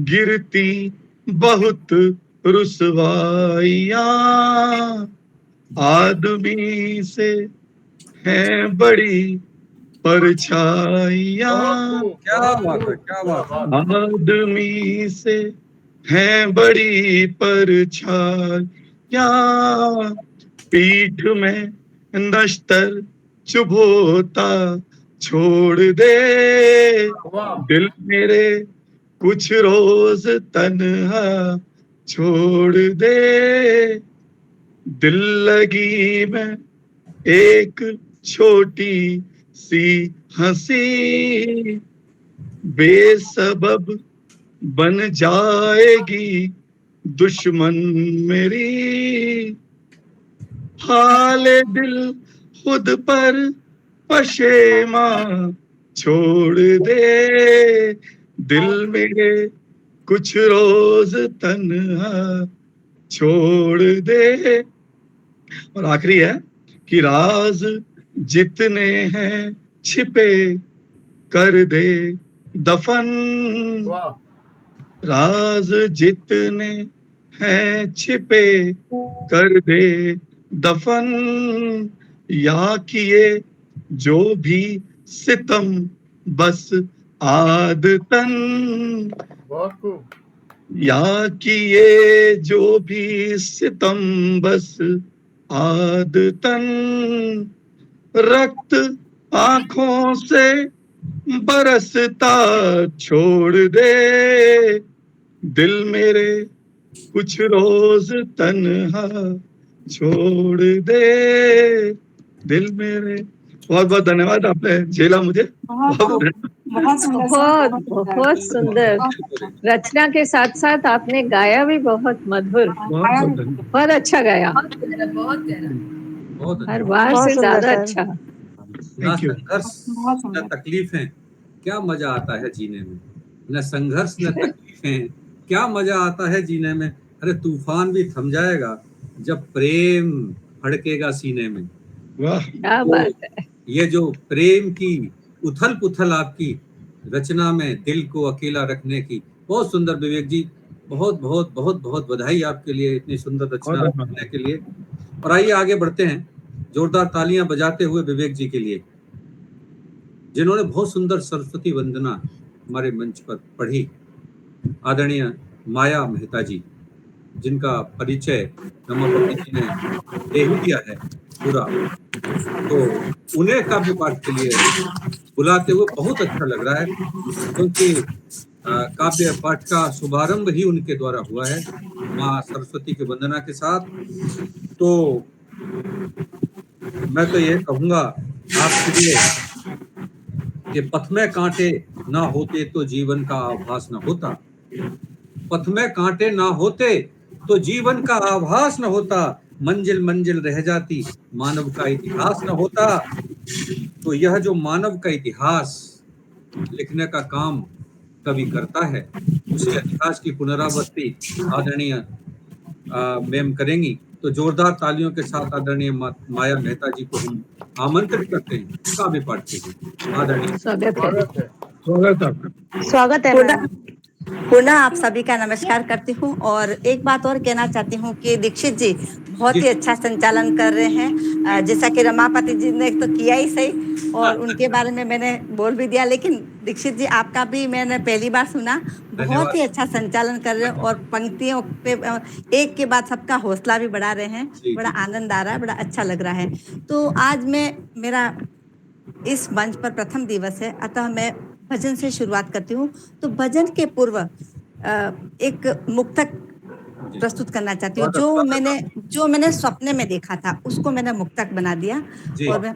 गिरती बहुत रुसवाइयां आदमी से हैं बड़ी परछाइयां, क्या बात है, क्या बात है। आदमी से हैं बड़ी परछाइयां, पीठ में नश्तर चुभोता छोड़ दे दिल मेरे कुछ रोज तन्हा छोड़ दे। दिल लगी में एक छोटी सी हंसी बेसबब बन जाएगी दुश्मन मेरी, हाले दिल खुद पर पशेमा छोड़ दे दिल मेरे कुछ रोज तन्हा छोड़ दे। और आखिरी है कि राज जितने हैं छिपे कर दे दफन, राज जितने हैं छिपे कर दे दफन, या किए जो भी सितम बस आदतन, या किए जो भी सितम बस आदतन, रक्त आंखों से बरसता छोड़ दे दिल मेरे कुछ रोज तन्हा छोड़ दे दिल मेरे। बहुत बहुत धन्यवाद, आपने झेला मुझे। बहुत सुंदर रचना के साथ साथ आपने गाया भी बहुत मधुर, बहुत अच्छा गाया, हर बार से ज्यादा अच्छा। ना संघर्ष न तकलीफें, क्या मजा आता है जीने में, न संघर्ष न तकलीफें, क्या मजा आता है जीने में। अरे तूफान भी थम जाएगा जब प्रेम फड़केगा सीने में। वाह क्या बात है। ये जो प्रेम की उथल पुथल आपकी रचना में दिल को अकेला रखने की, बहुत सुंदर विवेक जी, बहुत बहुत बहुत बहुत बधाई आपके लिए इतनी सुंदर रचना करने के लिए। और आइए आगे बढ़ते हैं, जोरदार तालियां बजाते हुए विवेक जी के लिए, जिन्होंने बहुत सुंदर सरस्वती वंदना हमारे मंच पर पढ़ी, आदरणीय माया मेहता जी, जिनका परिचय रमापति जी ने दे ही दिया है पूरा, तो उन्हें काव्य पाठ के लिए बुलाते हुए बहुत अच्छा लग रहा है, क्योंकि काव्य पाठ का शुभारंभ ही उनके द्वारा हुआ है माँ सरस्वती की वंदना के साथ। तो मैं तो ये कहूंगा आपके लिए कि पथ में कांटे ना होते तो जीवन का आभास न होता, पथ में कांटे ना होते तो जीवन का आभास न होता, मंजिल मंजिल रह जाती मानव का इतिहास न होता। तो यह जो मानव का इतिहास लिखने का काम कवि करता है, उसी इतिहास की पुनरावृत्ति आदरणीय मैम करेंगी। तो जोरदार तालियों के साथ आदरणीय माया मेहता जी को हम आमंत्रित करते हैं काव्य पाठ के लिए। आदरणीय स्वागत है। पुनः आप सभी का नमस्कार करती हूँ। और एक बात और कहना चाहती हूँ कि दीक्षित जी बहुत ही अच्छा संचालन कर रहे हैं, जैसा कि रमापति जी ने तो किया ही सही और उनके बारे में मैंने बोल भी दिया, लेकिन दीक्षित जी आपका भी मैंने पहली बार सुना, बहुत ही अच्छा संचालन कर रहे हैं और पंक्तियों पे एक के बाद सबका हौसला भी बढ़ा रहे हैं, बड़ा आनंद आ रहा है, बड़ा अच्छा लग रहा है। तो आज मेरा इस मंच पर प्रथम दिवस है, अतः मैं भजन से शुरुआत करती हूँ। तो भजन के पूर्व एक मुक्तक प्रस्तुत करना चाहती हूँ, जो मैंने सपने में देखा था उसको मैंने मुक्तक बना दिया। और मैं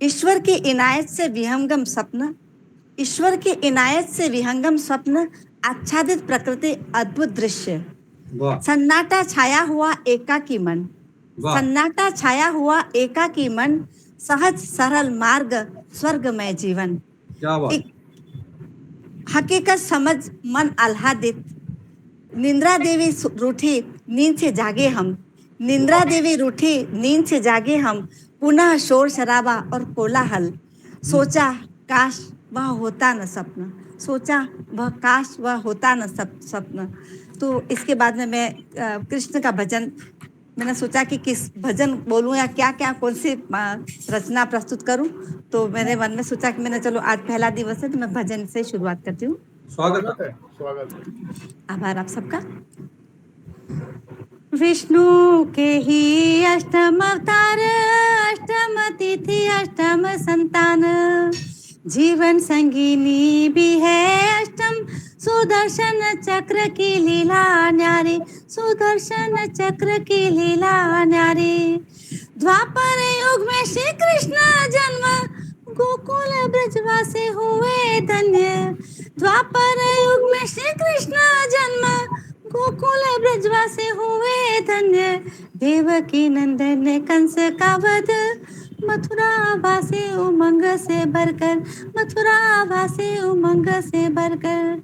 ईश्वर की इनायत से विहंगम सपन, ईश्वर की इनायत से विहंगम स्वप्न आच्छादित प्रकृति अद्भुत दृश्य, वाह सन्नाटा छाया हुआ एकाकी मन, वाह सन्नाटा छाया हुआ एकाकी मन, सहज सरल मार्ग स्वर्गमय जीवन। क्या बात। एक हकीकत समझ मन आह्लादित, निंद्रा देवी रूठी नींद से जागे हम, निंद्रा देवी रूठी नींद से जागे हम, पुनः शोर शराबा और कोलाहल, सोचा काश वह होता न सपना, सोचा वह काश वह होता न सपना। तो इसके बाद में मैं कृष्ण का भजन, मैंने सोचा कि किस भजन बोलूं या क्या क्या कौन सी रचना प्रस्तुत करूं। तो मेरे मन में सोचा कि मैंने चलो आज पहला दिवस है तो मैं भजन से शुरुआत करती हूँ। स्वागत है। स्वागत है। आभार आप सबका। विष्णु के ही अष्टम अवतार, अष्टम तिथि अष्टम संतान, जीवन संगिनी भी है अष्टम, सुदर्शन चक्र की लीला न्यारी, सुदर्शन चक्र की लीला न्यारी। द्वापर युग में श्री कृष्ण जन्म, गोकुल ब्रजवासी हुए धन्य, द्वापर युग में श्री कृष्ण जन्म, गोकुल ब्रजवासी हुए धन्य। देवकी नंदन कंस का वध, मथुरा वासी उमंग से भरकर, मथुरा वासी उमंग से भरकर।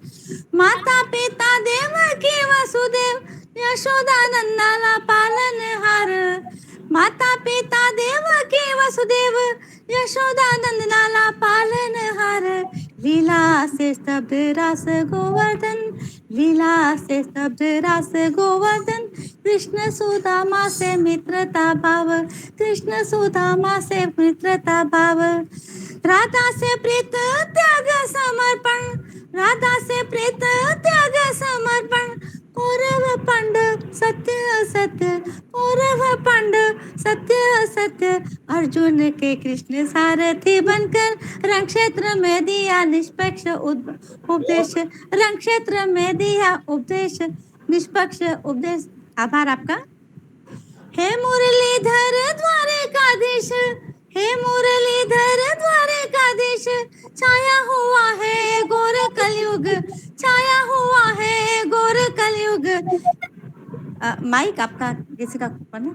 माता पिता देवकी वसुदेव, यशोदा नंदना पालनहार, माता पिता देवकी वसुदेव, यशोदा नंदना पालनहार। लीला से स्तब्ध रास गोवर्धन, लीला से स्तब्ध रास गोवर्धन, कृष्ण सुदामा से मित्रता भाव, कृष्ण सुदामा से मित्रता भाव। राधा से प्रीत त्याग समर्पण, राधा से प्रीत त्याग समर्पण, कौरव पंड सत्य असत्य, कौरव पंड सत्य असत्य। अर्जुन के कृष्ण सारथी बनकर रण क्षेत्र में दिया निष्पक्ष उपदेश, रण क्षेत्र में दिया उपदेश, निष्पक्ष उपदेश। आभार आपका। हे मुरलीधर द्वारिकाधीश, हे मुरलीधर द्वारिकाधीश, छाया हुआ है घोर कलयुग, छाया हुआ है घोर कलयुग। माइक आपका किसी का पढ़ना।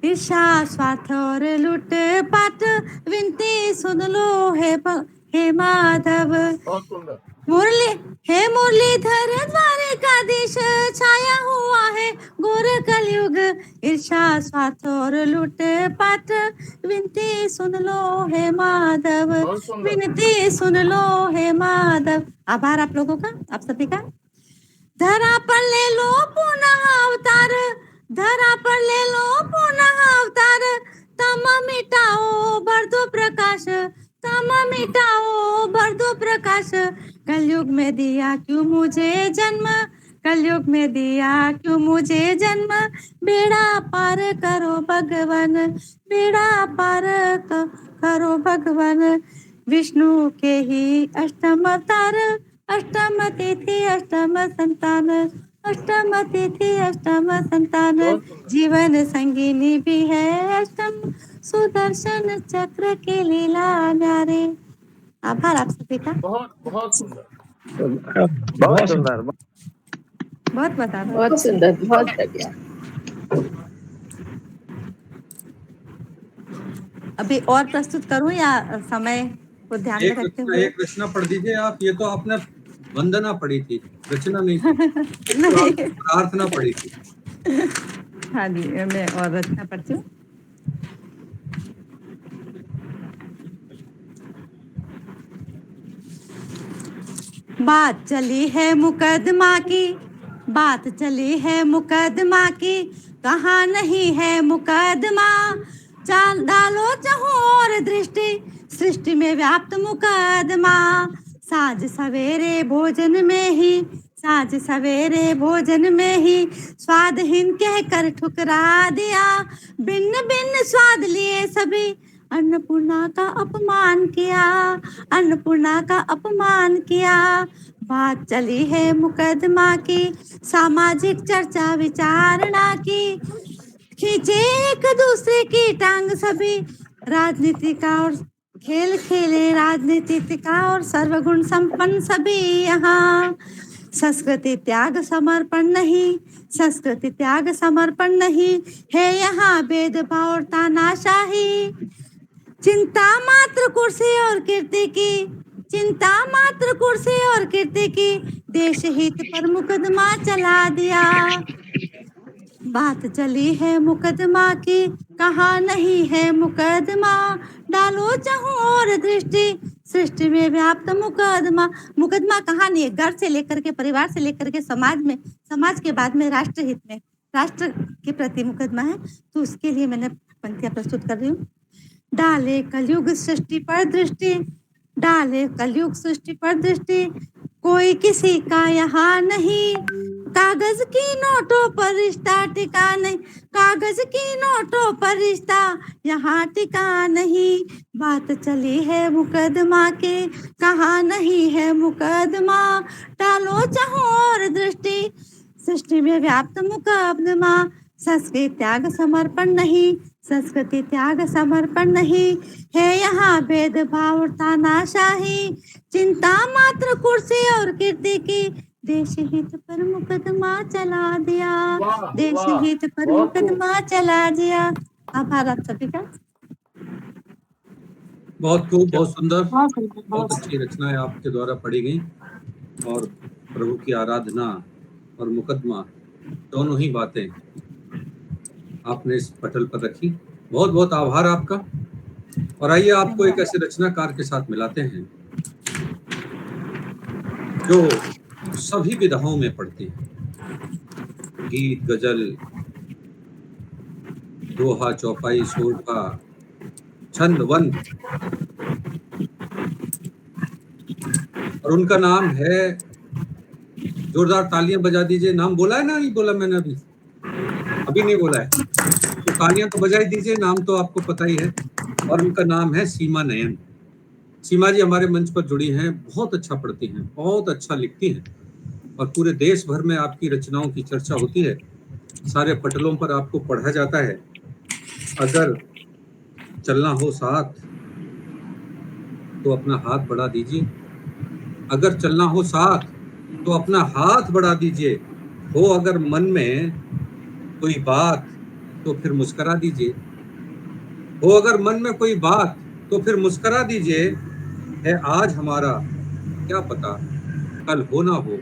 ईर्षा स्वार्थ और लूट पाट, विनती सुन लो हे माधव। बहुत सुंदर। मुरली हे मुरलीधर द्वारिकाधीश, छाया हुआ है घोर कलयुग। ईर्षा स्वार्थ और लूट पाट, विनती सुन लो हे माधव, विनती सुन लो हे माधव। आभार आप लोगों का, आप सभी का। धरा पर ले लो पुनः अवतार, धरा पर ले लो पुनः अवतार, तम मिटाओ भर दो प्रकाश, तम मिटाओ भर दो प्रकाश। कलयुग में दिया क्यों मुझे जन्म, कलयुग में दिया क्यों मुझे जन्म, बेड़ा पार करो भगवान, बेड़ा पार करो भगवान। विष्णु के ही अष्टम अवतार, अष्टम तिथि अष्टम संतान, अष्टम तिथि अष्टम संतान, जीवन संगिनी भी है अष्टम, सुदर्शन चक्र की लीला न्यारे। आभार आप सभी का। बहुत बहुत सुंदर, बहुत सुंदर, बहुत बता दो। बहुत सुंदर, बहुत बढ़िया। अभी और प्रस्तुत करूं या समय को ध्यान में रखते हुए? एक रचना पढ़ दीजिए आप। ये तो आपने वंदना पढ़ी थी, रचना नहीं थी। नहीं। प्रार्थना पढ़ी थी। हाँ जी, मैं और रचना पढ़ती हूँ। बात चली है मुकदमा की, बात चली है मुकदमा की, कहाँ नहीं है मुकदमा। चाल डालो चहुर दृष्टि, सृष्टि में व्याप्त मुकदमा। साज सवेरे भोजन में ही, साज सवेरे भोजन में ही, स्वादहीन कह कर ठुकरा दिया। भिन्न भिन्न स्वाद लिए सभी, अन्नपूर्णा का अपमान किया, अन्नपूर्णा का अपमान किया। बात चली है मुकदमा की, सामाजिक चर्चा विचारणा की, खींचे एक दूसरे की टांग सभी। राजनीति का और खेल खेले, राजनीति का और सर्वगुण संपन्न सभी यहाँ। संस्कृति त्याग समर्पण नहीं, संस्कृति त्याग समर्पण नहीं है यहाँ भेदभाव और तानाशाही। चिंता मात्र कुर्सी और कीर्ति की, चिंता मात्र कुर्सी और कीर्ति की, देश हित पर मुकदमा चला दिया। बात चली है मुकदमा की, कहा नहीं है मुकदमा, डालो चाहूं और दृष्टि, सृष्टि में व्याप्त मुकदमा। मुकदमा कहा नहीं है, घर से लेकर के, परिवार से लेकर के समाज में, समाज के बाद में राष्ट्र हित में, राष्ट्र के प्रति मुकदमा है। तो उसके लिए मैंने पंक्तियां प्रस्तुत कर रही हूँ। डाले कलयुग सृष्टि पर दृष्टि, डाले कलयुग सृष्टि पर दृष्टि, कोई किसी का यहाँ नहीं, कागज की नोटों पर रिश्ता टिका नहीं, कागज की नोटों पर रिश्ता यहाँ टिका नहीं। बात चली है मुकदमा के, कहा नहीं है मुकदमा, डालो चाहूं और दृष्टि, सृष्टि में व्याप्त मुकदमा। संस्कृति त्याग समर्पण नहीं, संस्कृति त्याग समर्पण नहीं है यहाँ भेदभाव और तानाशाही। चिंता मात्र कुर्सी और कीर्ति की, देश हित पर मुकदमा चला दिया, देश हित पर मुकदमा चला दिया। आभार आप सभी का। बहुत खूब, बहुत सुंदर, बहुत अच्छी रचनाएं आपके द्वारा पढ़ी गई और प्रभु की आराधना और मुकदमा दोनों ही बातें आपने इस पटल पर रखी। बहुत बहुत आभार आपका। और आइए आपको एक ऐसे रचनाकार के साथ मिलाते हैं जो सभी विधाओं में पढ़ते हैं, गीत, गजल, दोहा, चौपाई, सोरठा, छंद, वंद, और उनका नाम है, जोरदार तालियां बजा दीजिए। नाम बोला है ना? नहीं बोला मैंने, अभी नहीं बोला है, तो तालियां तो बजाई दीजिए। नाम तो आपको पता ही है, और उनका नाम है सीमा नयन। सीमा जी हमारे मंच पर जुड़ी हैं, बहुत अच्छा पढ़ती हैं, बहुत अच्छा लिखती हैं, और पूरे देश भर में आपकी रचनाओं की चर्चा होती है, सारे पटलों पर आपको पढ़ा जाता है। अगर चलना हो साथ तो अपना हाथ बढ़ा दीजिए, अगर चलना हो साथ तो अपना हाथ बढ़ा दीजिए, हो अगर मन में कोई बात तो फिर मुस्करा दीजिए, हो अगर मन में कोई बात तो फिर मुस्करा दीजिए। है आज हमारा क्या पता कल हो ना हो,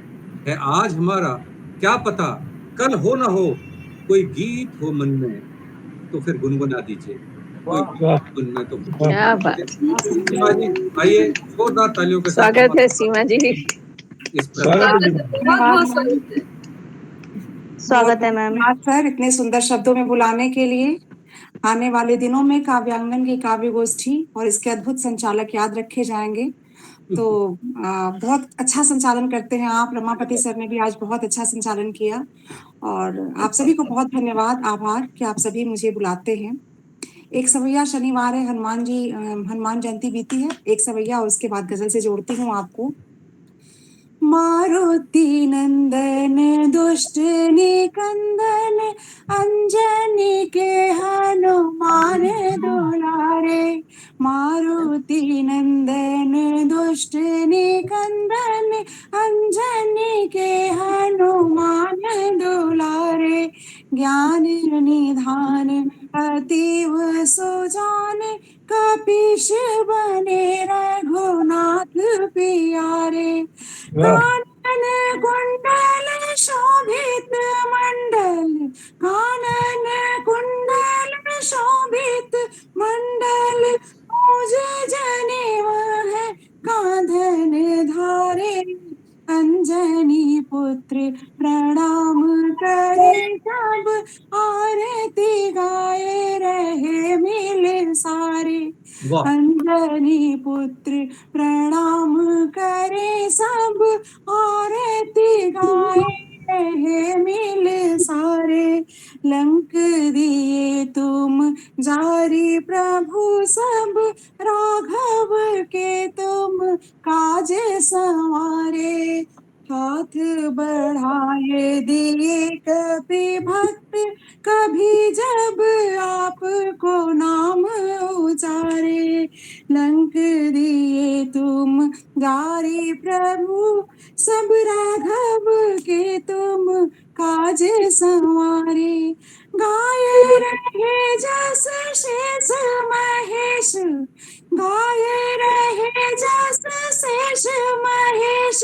है आज हमारा क्या पता कल हो ना हो, कोई गीत हो मन में तो फिर गुनगुना दीजिए। गुनगुना तो क्या बात। सीमा जी आइए, जोरदार तालियों के साथ स्वागत है सीमा जी। स्वागत है मैम। सर इतने सुंदर शब्दों में बुलाने के लिए। आने वाले दिनों में काव्यांगन की काव्य गोष्ठी और इसके अद्भुत संचालक याद रखे जाएंगे। तो बहुत अच्छा संचालन करते हैं आप। रमापति सर ने भी आज बहुत अच्छा संचालन किया, और आप सभी को बहुत धन्यवाद, आभार कि आप सभी मुझे बुलाते हैं। एक सवैया शनिवार है, हनुमान जयंती बीती है, एक सवैया और उसके बाद गजल से जोड़ती हूँ आपको। मारुति नंदन दुष्ट निकंदन, अंजनी के हनुमान दुलारे। मारुति नंदन दुष्ट निकंदन, अंजनी के हनुमान दुलारे। ज्ञान निधान अतीव सुजान, कपीश बने रघुनाथ प्यारे। कानन कुंडल शोभित मंडल, कानन कुंडल शोभित मंडल, मुझ जनेऊ है कांधन धारे। अंजनी पुत्र प्रणाम करे सब, आरती गाए रहे मिल सारे। अंजनी पुत्र प्रणाम करे सब, आरती गाए रहे मिल सारे। लंक दिए तुम जारी प्रभु सब, राघव के तुम काज संवारे। हाथ बढ़ाए दिए कपि भक्त, कभी जब आपको नाम उचारे। लंक दिए तुम गारे प्रभु, सब राघव के तुम काज संवारे। गाय रहे जस शेष महेश, गाय रहे जस शेष महेश,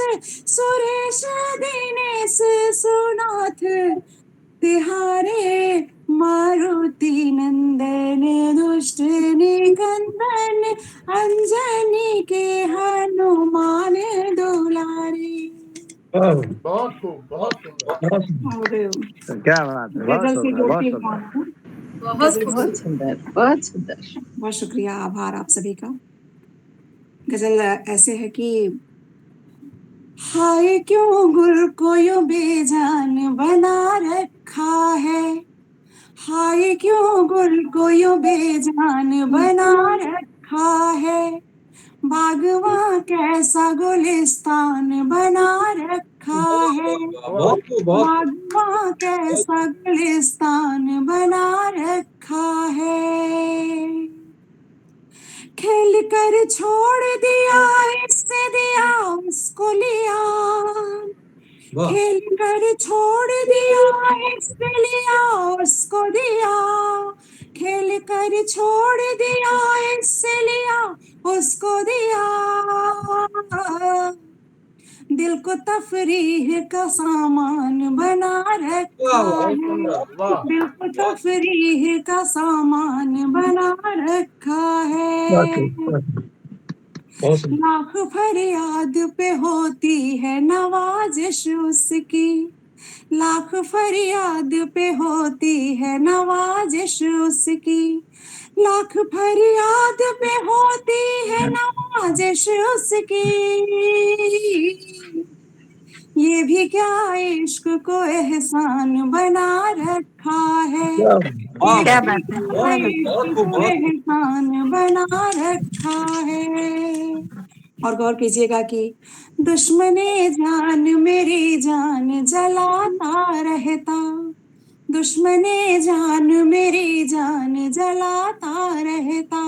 सुरेश दिनेश सुनाथ तिहारे। मारुति नंदन दुष्ट निकंदन, अंजनी के हनुमान दुलारे। बहुत खूब, बहुत सुंदर। और क्या बात है, बहुत गजल से सुंदर, बहुत जोड़ के सुंदर। गाना। बहुत सुंदर, बहुत सुंदर। बहुत शुक्रिया, आभार आप सभी का। गजल ऐसे है कि हाय क्यों गुल को यूं बेजान बना रखा है, हाय क्यों गुल को यूं बेजान बना रखा है, बागवां कैसा गुलिस्तान बना रखा है, बागवां कैसा गुलिस्तान बना रखा है। खेल कर छोड़ दिया इससे दिया उसको लिया, खेल कर छोड़ दिया इससे लिया उसको दिया, खेल कर छोड़ दिया इससे लिया उसको दिया। दिल को तफरीह का सामान बना रखा है, दिल को तफरीह का सामान बना रखा है। लाख फरियाद पे होती है नवाजिश उसकी, लाख फरियाद पे होती है नवाजिश उसकी, लाख फरियाद पे होती है नवाजिश उसकी। ये भी क्या इश्क को एहसान बना रखा है, क्या बात है, इश्क को एहसान बना रखा है। और गौर कीजिएगा कि दुश्मने जान मेरी जान जलाता रहता, दुश्मने जान मेरी जान जलाता रहता,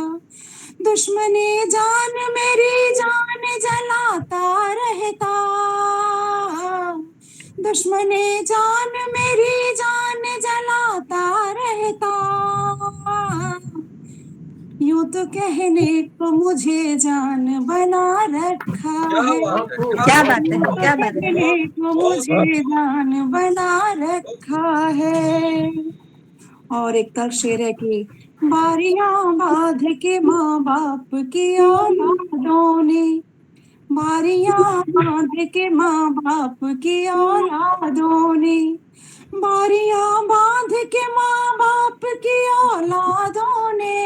दुश्मने जान मेरी जान जलाता रहता, दुश्मने जान मेरी जान जलाता रहता। यूं तो कहने को मुझे जान बना रखा है, क्या बात है, क्या बात है। कहने को मुझे जान बना रखा है। और एक तक शेर है कि बारियां बांध के माँ बाप की औलादों ने, बारियां बांध के माँ बाप की औलादों ने, बारियां बांध के माँ बाप की औलादों ने,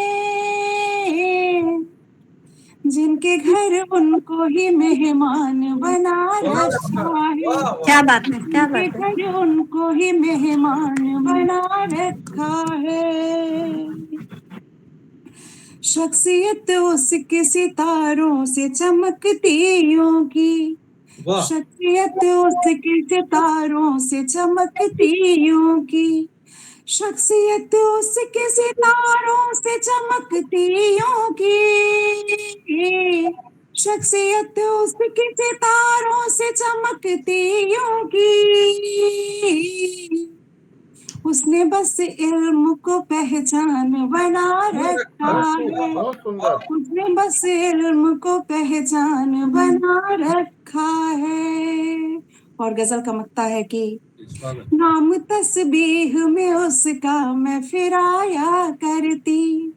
जिनके घर उनको ही मेहमान बना रखा है, क्या बात है, क्या बात जिनके है। घर उनको ही मेहमान बना रखा है। शख्सियत उसके सितारों से चमकती यूं की, शख्सियत उसके सितारों से चमकती यूं की, शख्सियत उसके सितारों से चमकती यूं की, शख्सियत उसके सितारों से चमकती यूं की। उसने बस इल्म को पहचान बना रखा है, उसने बस इल्म को पहचान बना रखा है। और गजल का मक्ता है कि नाम तस्बीह में उसका मैं फिराया करती,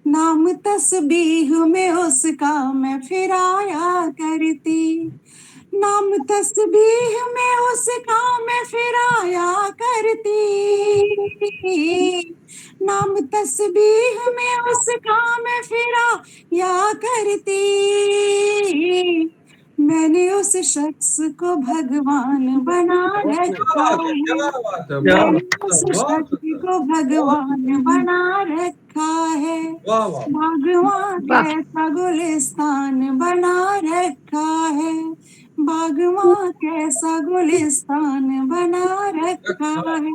नाम तस्बीह में उसका मैं फिराया करती, नाम तस्बीह में उसका मैं फिराया करती, नाम तस्बीह में उसका मैं फिराया करती। मैंने उस शख्स को भगवान बना रखा है, मैंने उस शख्स को भगवान बना रखा है, भगवान कैसा गुलिस्तान बना रखा है, बागवां कैसा गुलिस्तान बना रखा है।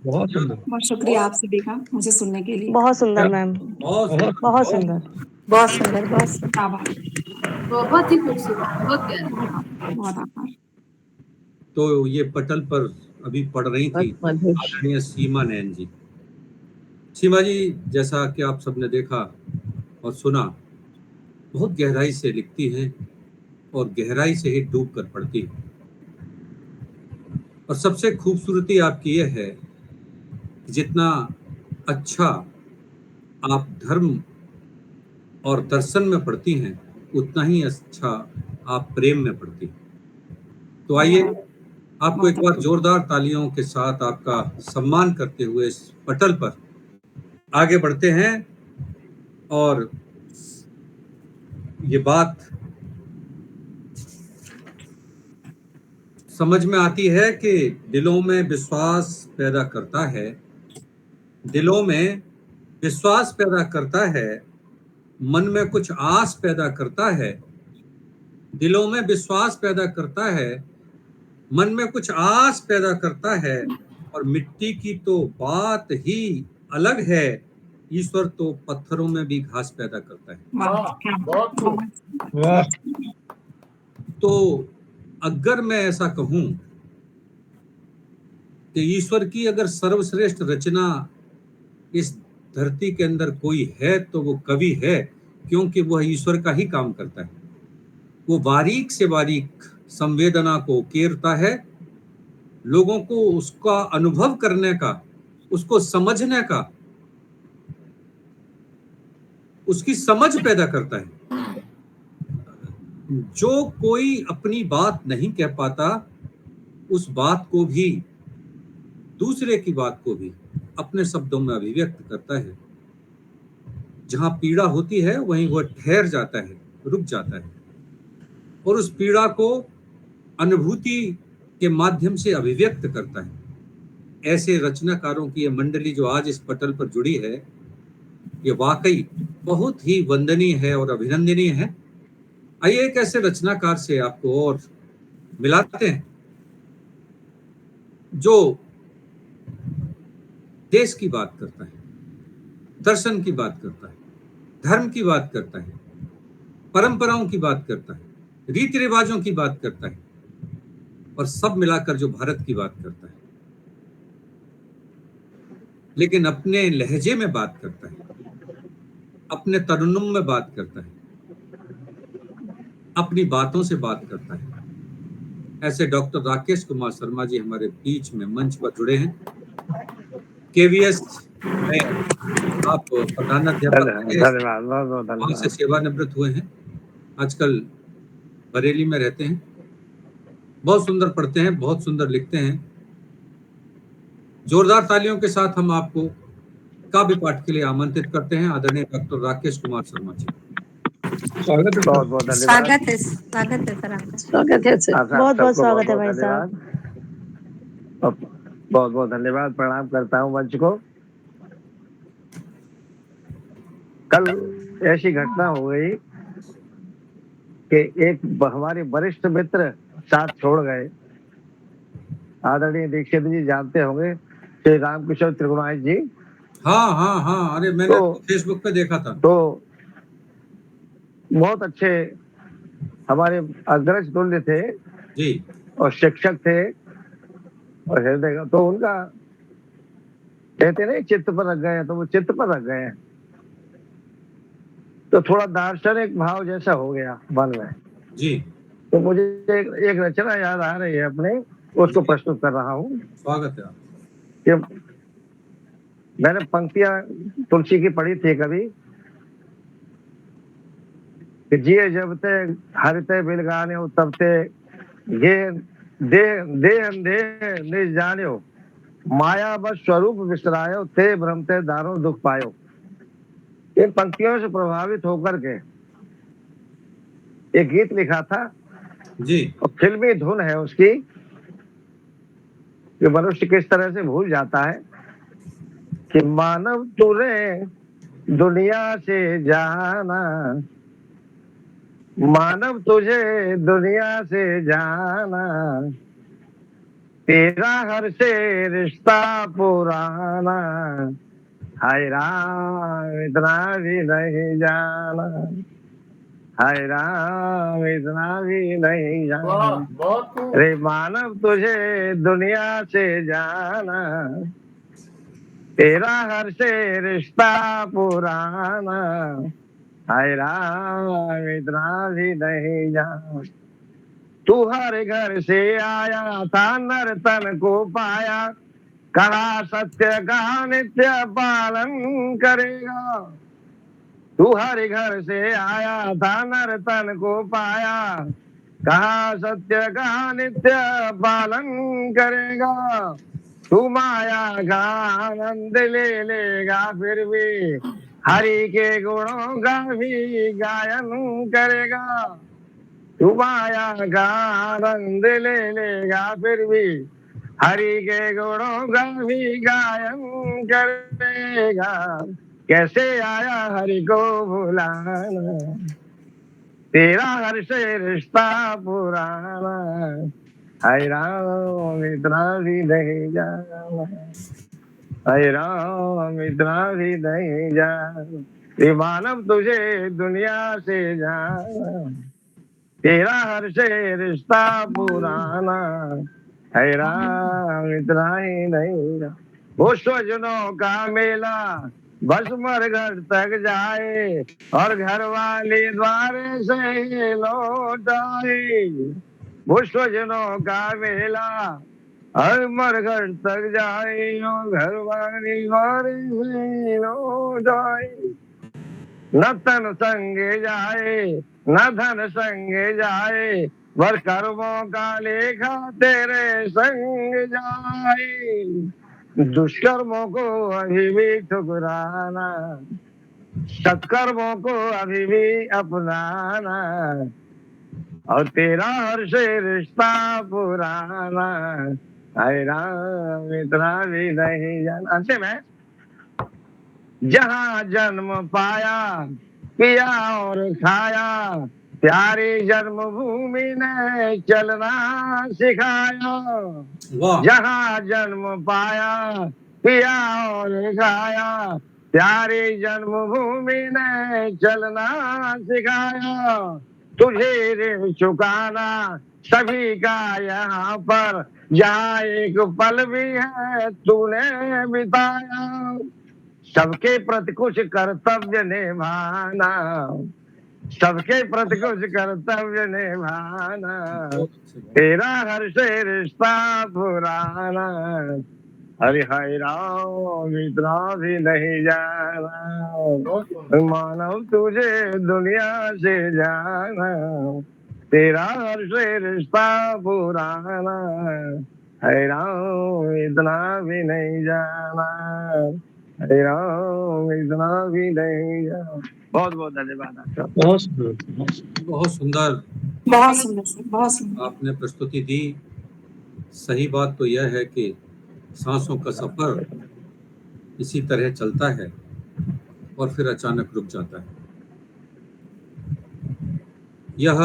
बहुत शुक्रिया आप सभी का मुझे सुनने के लिए। बहुत सुंदर मैम, बहुत सुंदर। बहुत सुंदर, बहुत सुंदर। क्या बात है, बहुत ही खूबसूरत, बहुत प्यारा। बहुत आभार। तो ये पटल पर अभी पढ़ रही थी बहुत मधुर। आदरणीय सीमा नैन जी। सीमा जी, जैसा कि आप सबने देखा और सुना, बहुत गहराई से लिखती हैं और गहराई से ही डूब कर पढ़ती हैं। और सबसे खूबसूरती आपकी यह है कि जितना अच्छा आप धर्म और दर्शन में पढ़ती हैं, उतना ही अच्छा आप प्रेम में पढ़ती हैं। तो आइए आपको एक बार जोरदार तालियों के साथ आपका सम्मान करते हुए इस पटल पर आगे बढ़ते हैं। और ये बात समझ में आती है कि दिलों में विश्वास पैदा करता है, दिलों में विश्वास पैदा करता है, मन में कुछ आस पैदा करता है, दिलों में विश्वास पैदा करता है, मन में कुछ आस पैदा करता है। और मिट्टी की तो बात ही अलग है, ईश्वर तो पत्थरों में भी घास पैदा करता है। बहुत खूब। वाह, तो अगर मैं ऐसा कहूं कि ईश्वर की अगर सर्वश्रेष्ठ रचना इस धरती के अंदर कोई है तो वो कवि है, क्योंकि वह ईश्वर का ही काम करता है। वो बारीक से बारीक संवेदना को उकेरता है, लोगों को उसका अनुभव करने का, उसको समझने का, उसकी समझ पैदा करता है। जो कोई अपनी बात नहीं कह पाता, उस बात को भी, दूसरे की बात को भी अपने शब्दों में अभिव्यक्त करता है। जहां पीड़ा होती है वहीं वह ठहर जाता है, रुक जाता है, और उस पीड़ा को अनुभूति के माध्यम से अभिव्यक्त करता है। ऐसे रचनाकारों की यह मंडली जो आज इस पटल पर जुड़ी है, ये वाकई बहुत ही वंदनीय है और अभिनंदनीय है। आइए एक ऐसे रचनाकार से आपको और मिलाते हैं जो देश की बात करता है, दर्शन की बात करता है, धर्म की बात करता है, परंपराओं की बात करता है, रीति रिवाजों की बात करता है, और सब मिलाकर जो भारत की बात करता है, लेकिन अपने लहजे में बात करता है, अपने तरन्नुम में बात करता है, अपनी बातों से बात करता है। ऐसे डॉक्टर राकेश कुमार शर्मा जी हमारे बीच में मंच पर जुड़े हैं। केवीएस में आप प्रधानाध्यापक थे, वहां से सेवानिवृत्त हुए हैं, आजकल बरेली में रहते हैं। बहुत सुंदर पढ़ते हैं, बहुत सुंदर लिखते हैं। जोरदार तालियों के साथ हम आपको काव्य पाठ के लिए आमंत्रित करते हैं, आदरणीय डॉक्टर राकेश कुमार शर्मा जी। स्वागत है। बहुत बहुत धन्यवाद। स्वागत है सर आपका। स्वागत है सर। बहुत बहुत स्वागत है भाई साहब। बहुत बहुत धन्यवाद, प्रणाम करता हूँ मंच को। कल ऐसी घटना हो गई कि एक हमारे वरिष्ठ मित्र साथ छोड़ गए। आदरणीय दीक्षित जी जानते होंगे, श्री रामकिशोर त्रिगुणाई जी। हाँ हाँ हाँ, अरे मैंने फेसबुक पे देखा था। तो बहुत अच्छे हमारे अग्रज तुल्य थे जी, और शिक्षक थे और हृदय का, तो उनका कहते नहीं चित्त पर रख गए, तो वो चित्त पर रख गए। तो थोड़ा दार्शनिक भाव जैसा हो गया मन में जी। तो मुझे एक रचना याद आ रही है अपने, उसको प्रस्तुत कर रहा हूँ। स्वागत है। मैंने पंक्तियां तुलसी की पढ़ी थी कभी कि जिए जब ते हरिते बिल गाने तब ते गे दे दे निज जान्यो माया बस स्वरूप विसरायो ते भ्रमते दारो दुख पायो। इन पंक्तियों से प्रभावित होकर के एक गीत लिखा था जी, और फिल्मी धुन है उसकी कि मनुष्य किस तरह से भूल जाता है कि मानव तुरे दुनिया से जाना, मानव तुझे दुनिया से जाना, तेरा हर से रिश्ता पुराना, हाय राम इतना भी नहीं जाना, हाय राम इतना भी नहीं वाह, जाना, बहुत खूब। रे मानव तुझे दुनिया से जाना, तेरा हर से रिश्ता पुराना, हाय राम इतना भी नहीं जाना। तू हर घर से आया था नर तन को पाया, कहा सत्य का नित्य पालन करेगा। तू हर घर से आया था नर तन को पाया, कहा सत्य का नित्य पालन करेगा। तू माया का आनंद ले लेगा फिर भी हरि के गुणों का भी गायन करेगा। तू माया का आनंद ले लेगा फिर भी हरि के गुणों का भी गायन करेगा। कैसे आया हरि को भुलाना, तेरा हर से रिश्ता पुराना, हाय राम इतना भी नहीं जाना, हाय राम इतना भी नहीं जाना, ये मानव तुझे दुनिया से जाना, तेरा हर से रिश्ता पुराना, है राम इतना ही नहीं। वो स्वजनों का मेला बस मरघट तक जाए और घर वाली द्वारे से लौट आए। वो स्वजनों का मेला हर मरघट तक जाए और घर वाली द्वारे से लौट आए। न तन संगे जाए न धन संगे जाए, वर कर्मों का लेखा तेरे संग जाए। दुष्कर्मों को अभी भी ठुकराना, सत्कर्मों को अभी भी अपनाना, और तेरा हर से रिश्ता पुराना, हाय राम इतना भी नहीं जाना। अंत में जहाँ जन्म पाया पिया और खाया, प्यारी जन्मभूमि ने चलना सिखाया। जहाँ जन्म पाया पिया और खाया, प्यारी जन्मभूमि ने चलना सिखाया। तुझे ऋण चुकाना सभी का यहाँ पर, जहाँ एक पल भी है तूने बिताया। सबके प्रति कुछ कर्तव्य निभाना, सबके प्रति कुछ कर्तव्य निभाना, तेरा हर से रिश्ता पुराना, हरि हाय राम इतना भी नहीं जाना, मानव तुझे दुनिया से जाना, तेरा हर से रिश्ता पुराना, हाय राम इतना भी नहीं जाना, हरे राम इतना भी नहीं जाना। बहुत बहुत धन्यवाद आपका। बहुत सुंदर बहुत सुंदर बहुत सुंदर आपने प्रस्तुति दी। सही बात तो यह है कि सांसों का सफर इसी तरह चलता है और फिर अचानक रुक जाता है। यह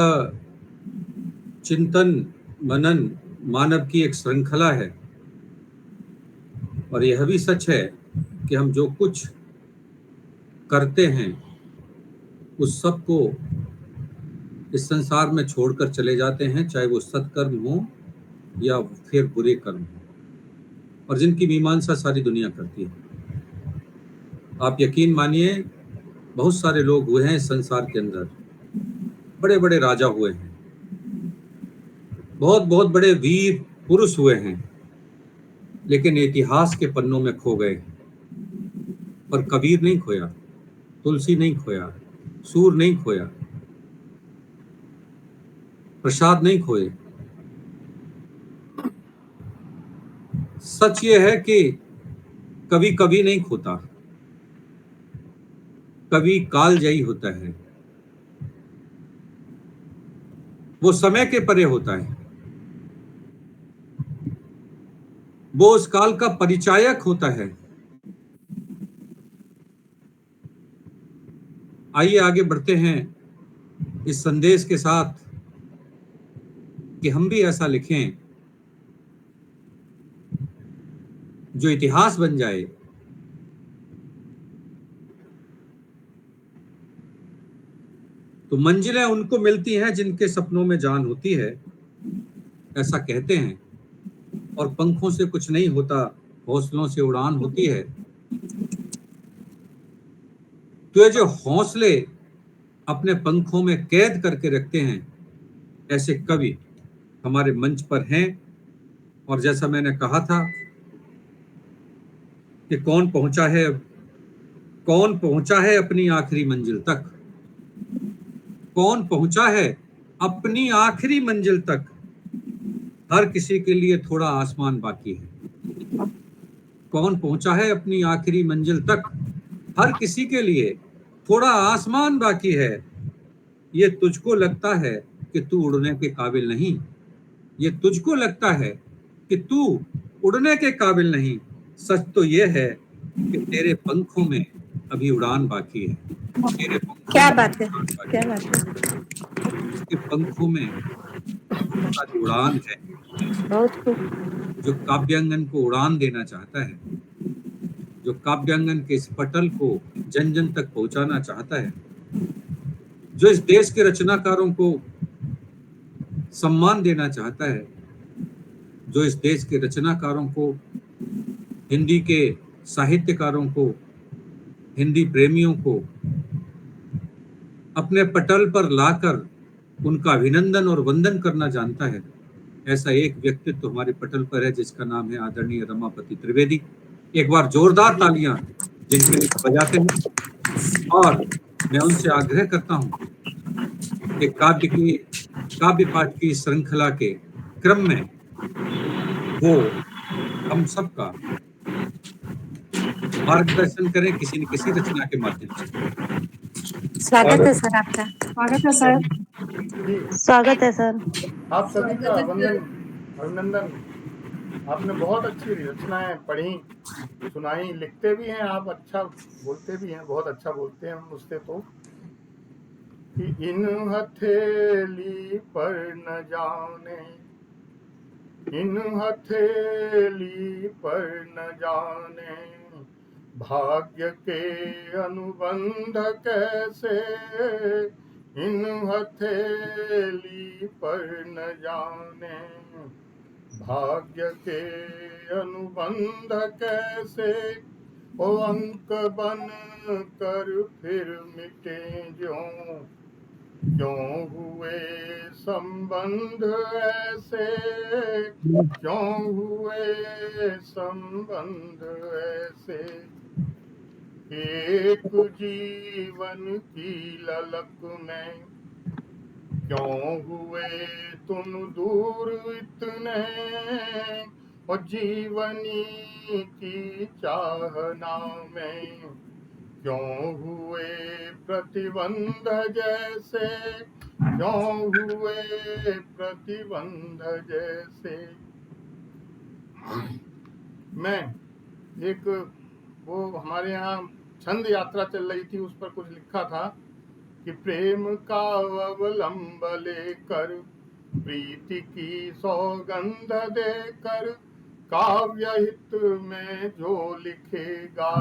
चिंतन मनन मानव की एक श्रृंखला है, और यह भी सच है कि हम जो कुछ करते हैं उस सब को इस संसार में छोड़कर चले जाते हैं, चाहे वो सत्कर्म हो या फिर बुरे कर्म हो, और जिनकी मीमांसा सारी दुनिया करती है। आप यकीन मानिए, बहुत सारे लोग हुए हैं इस संसार के अंदर, बड़े बड़े राजा हुए हैं, बहुत बहुत बड़े वीर पुरुष हुए हैं, लेकिन इतिहास के पन्नों में खो गए। पर कबीर नहीं खोया, तुलसी नहीं खोया, सूर नहीं खोया, प्रसाद नहीं खोए। सच ये है कि कभी कभी नहीं खोता, कभी कालजयी होता है, वो समय के परे होता है, वो उस काल का परिचायक होता है। आइए आगे बढ़ते हैं इस संदेश के साथ कि हम भी ऐसा लिखें जो इतिहास बन जाए, तो मंजिलें उनको मिलती हैं जिनके सपनों में जान होती है, ऐसा कहते हैं। और पंखों से कुछ नहीं होता, हौसलों से उड़ान होती है। तो ये जो हौसले अपने पंखों में कैद करके रखते हैं, ऐसे कवि हमारे मंच पर हैं। और जैसा मैंने कहा था कि कौन पहुंचा है अपनी आखिरी मंजिल तक, कौन पहुंचा है अपनी आखिरी मंजिल तक। हर किसी के लिए थोड़ा आसमान बाकी है। कौन पहुंचा है अपनी आखिरी मंजिल तक, हर किसी के लिए थोड़ा आसमान बाकी है। ये तुझको लगता है कि तू उड़ने के काबिल नहीं, ये तुझको लगता है कि तू उड़ने के काबिल नहीं। सच तो ये है कि तेरे पंखों में अभी उड़ान बाकी है। तेरे पंखों क्या में बात है, उड़ान बाकी क्या बात है, उसके पंखों में जो उड़ान है, बहुत खूब। जो काव्यांगन को उड़ान देना चाहता है, जो काव्यांगन के इस पटल को जन जन तक पहुंचाना चाहता है, जो इस देश के रचनाकारों को सम्मान देना चाहता है, जो इस देश के रचनाकारों को, हिंदी के साहित्यकारों को, हिंदी प्रेमियों को अपने पटल पर लाकर उनका अभिनंदन और वंदन करना जानता है, ऐसा एक व्यक्तित्व हमारे पटल पर है जिसका नाम है आदरणीय रमापति त्रिवेदी। एक बार जोरदार तालियां जिनके लिए बजाते हैं। और मैं उनसे आग्रह करता हूं कि काव्य पाठ की श्रृंखला के क्रम में वो हम सबका मार्गदर्शन करें किसी न किसी रचना के माध्यम से। स्वागत है सर आपका। स्वागत है सर। स्वागत है सर। आप सभी का अभिनंदन। आपने बहुत अच्छी रचनाएं पढ़ी, सुनाई, लिखते भी हैं आप, अच्छा बोलते भी हैं, बहुत अच्छा बोलते हैं मुझसे तो। कि इन हथेली पर न जाने, इन हथेली पर न जाने भाग्य के अनुबंध कैसे, इन हथेली पर न जाने भाग्य के अनुबंध कैसे। ओ अंक बन कर फिर मिटे ज्यों, क्यों हुए संबंध ऐसे, क्यों हुए संबंध ऐसे। एक जीवन की ललक में क्यों हुए तुम दूर इतने, और जीवनी की चाहना में क्यों हुए प्रतिबंध जैसे, क्यों हुए प्रतिबंध जैसे। मैं एक वो हमारे यहाँ छंद यात्रा चल रही थी, उस पर कुछ लिखा था कि प्रेम का अवलंब लेकर, प्रीति की सौगंध देकर, काव्य हित में जो लिखेगा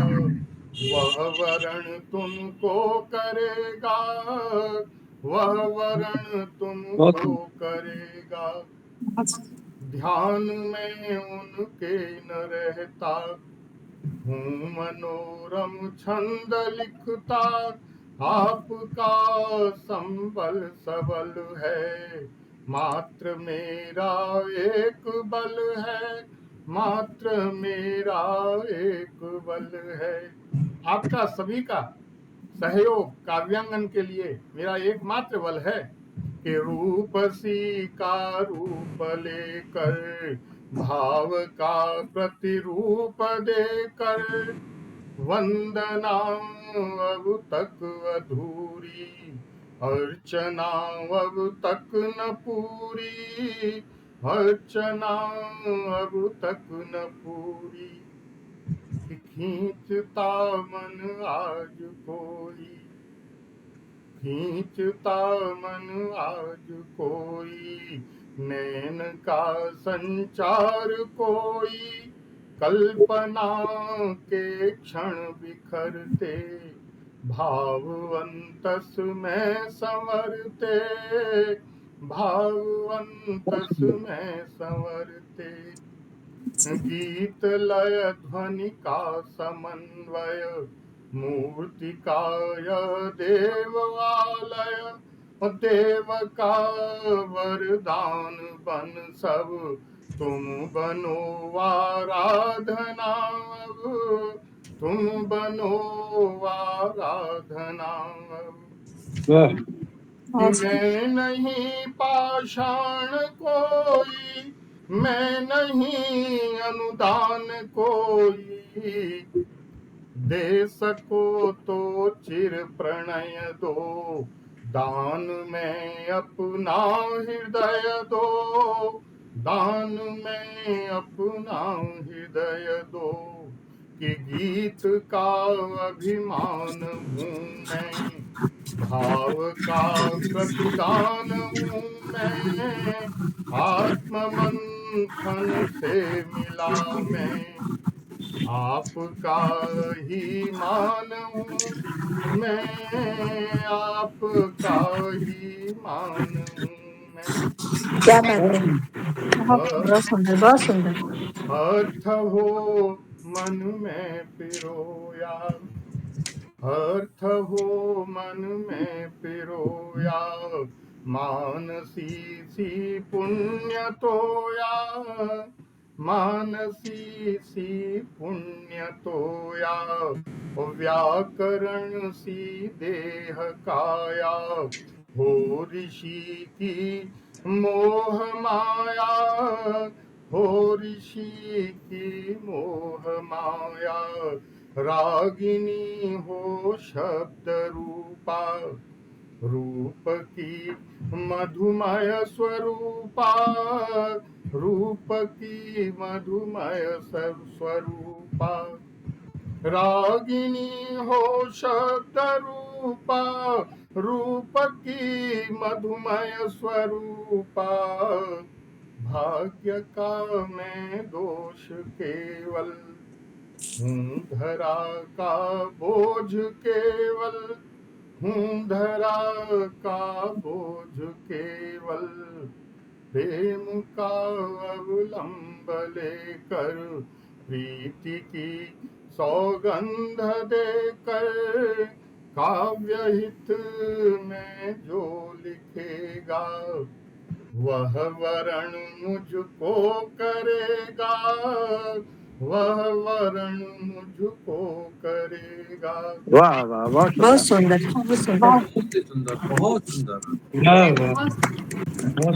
वह वरण तुमको करेगा, वह वरण तुमको करेगा। ध्यान में उनके न रहता हूँ मनोरम छंद लिखता, आपका संबल सबल है, मात्र मेरा एक बल है, मात्र मेरा एक बल है। आपका सभी का सहयोग काव्यांगन के लिए मेरा एकमात्र बल है कि रूपसी का रूप लेकर, भाव का प्रतिरूप देकर, वंदना अब तक अधूरी, अर्चना अब तक न पूरी, अर्चना अब तक न पूरी। खींचता मन आज कोई, खींचता मन आज कोई, नैन का संचार कोई, कल्पना के क्षण बिखरते, भाववंतस में संवरते, भाववंतस में संवरते, गीत लय ध्वनि का समन्वय, मूर्तिकाय देवालय, देव का वरदान बन सब तुम बनो आराधना, तुम बनो आराधना। मैं नहीं पाषाण कोई, मैं नहीं अनुदान कोई, दे सको तो चिर प्रणय दो, दान में अपना हृदय दो, दान में अपना हृदय दो, कि गीत का अभिमान हूँ मैं, भाव का प्रतिदान हूँ मैं, आत्म मंथन से मिला मैं, आपका ही मान हूँ मैं, आपका ही मान हूँ मैं। क्या बात है, बहुत सुंदर, बहुत सुंदर। अर्थ हो मन में पिरोया, अर्थ हो मन में पिरोया, मानसी सी पुण्य तोया, मानसी सी पुण्य तोया, व्याकरण सी देह काया, हो ऋषि की मोह माया, हो ऋषि की मोह माया, रागिनी हो शब्द रूपा, रूप की मधुमय स्वरूपा, रूप की मधुमय स्वरूपा, रागिनी हो शब्द रूपा, रूप की मधुमय स्वरूपा, भाग्य का मैं दोष केवल, हूँ धरा का बोझ केवल, हूँ धरा का बोझ केवल, प्रेम का अवलंब लेकर, प्रीति की सौगंध देकर, काव्य हित में जो लिखेगा, वह वरण मुझको करेगा, वह वरण मुझको करेगा। वाह वाह, बहुत सुंदर, बहुत सुंदर। बहुत सुंदर, बहुत सुंदर। वाह वाह, बहुत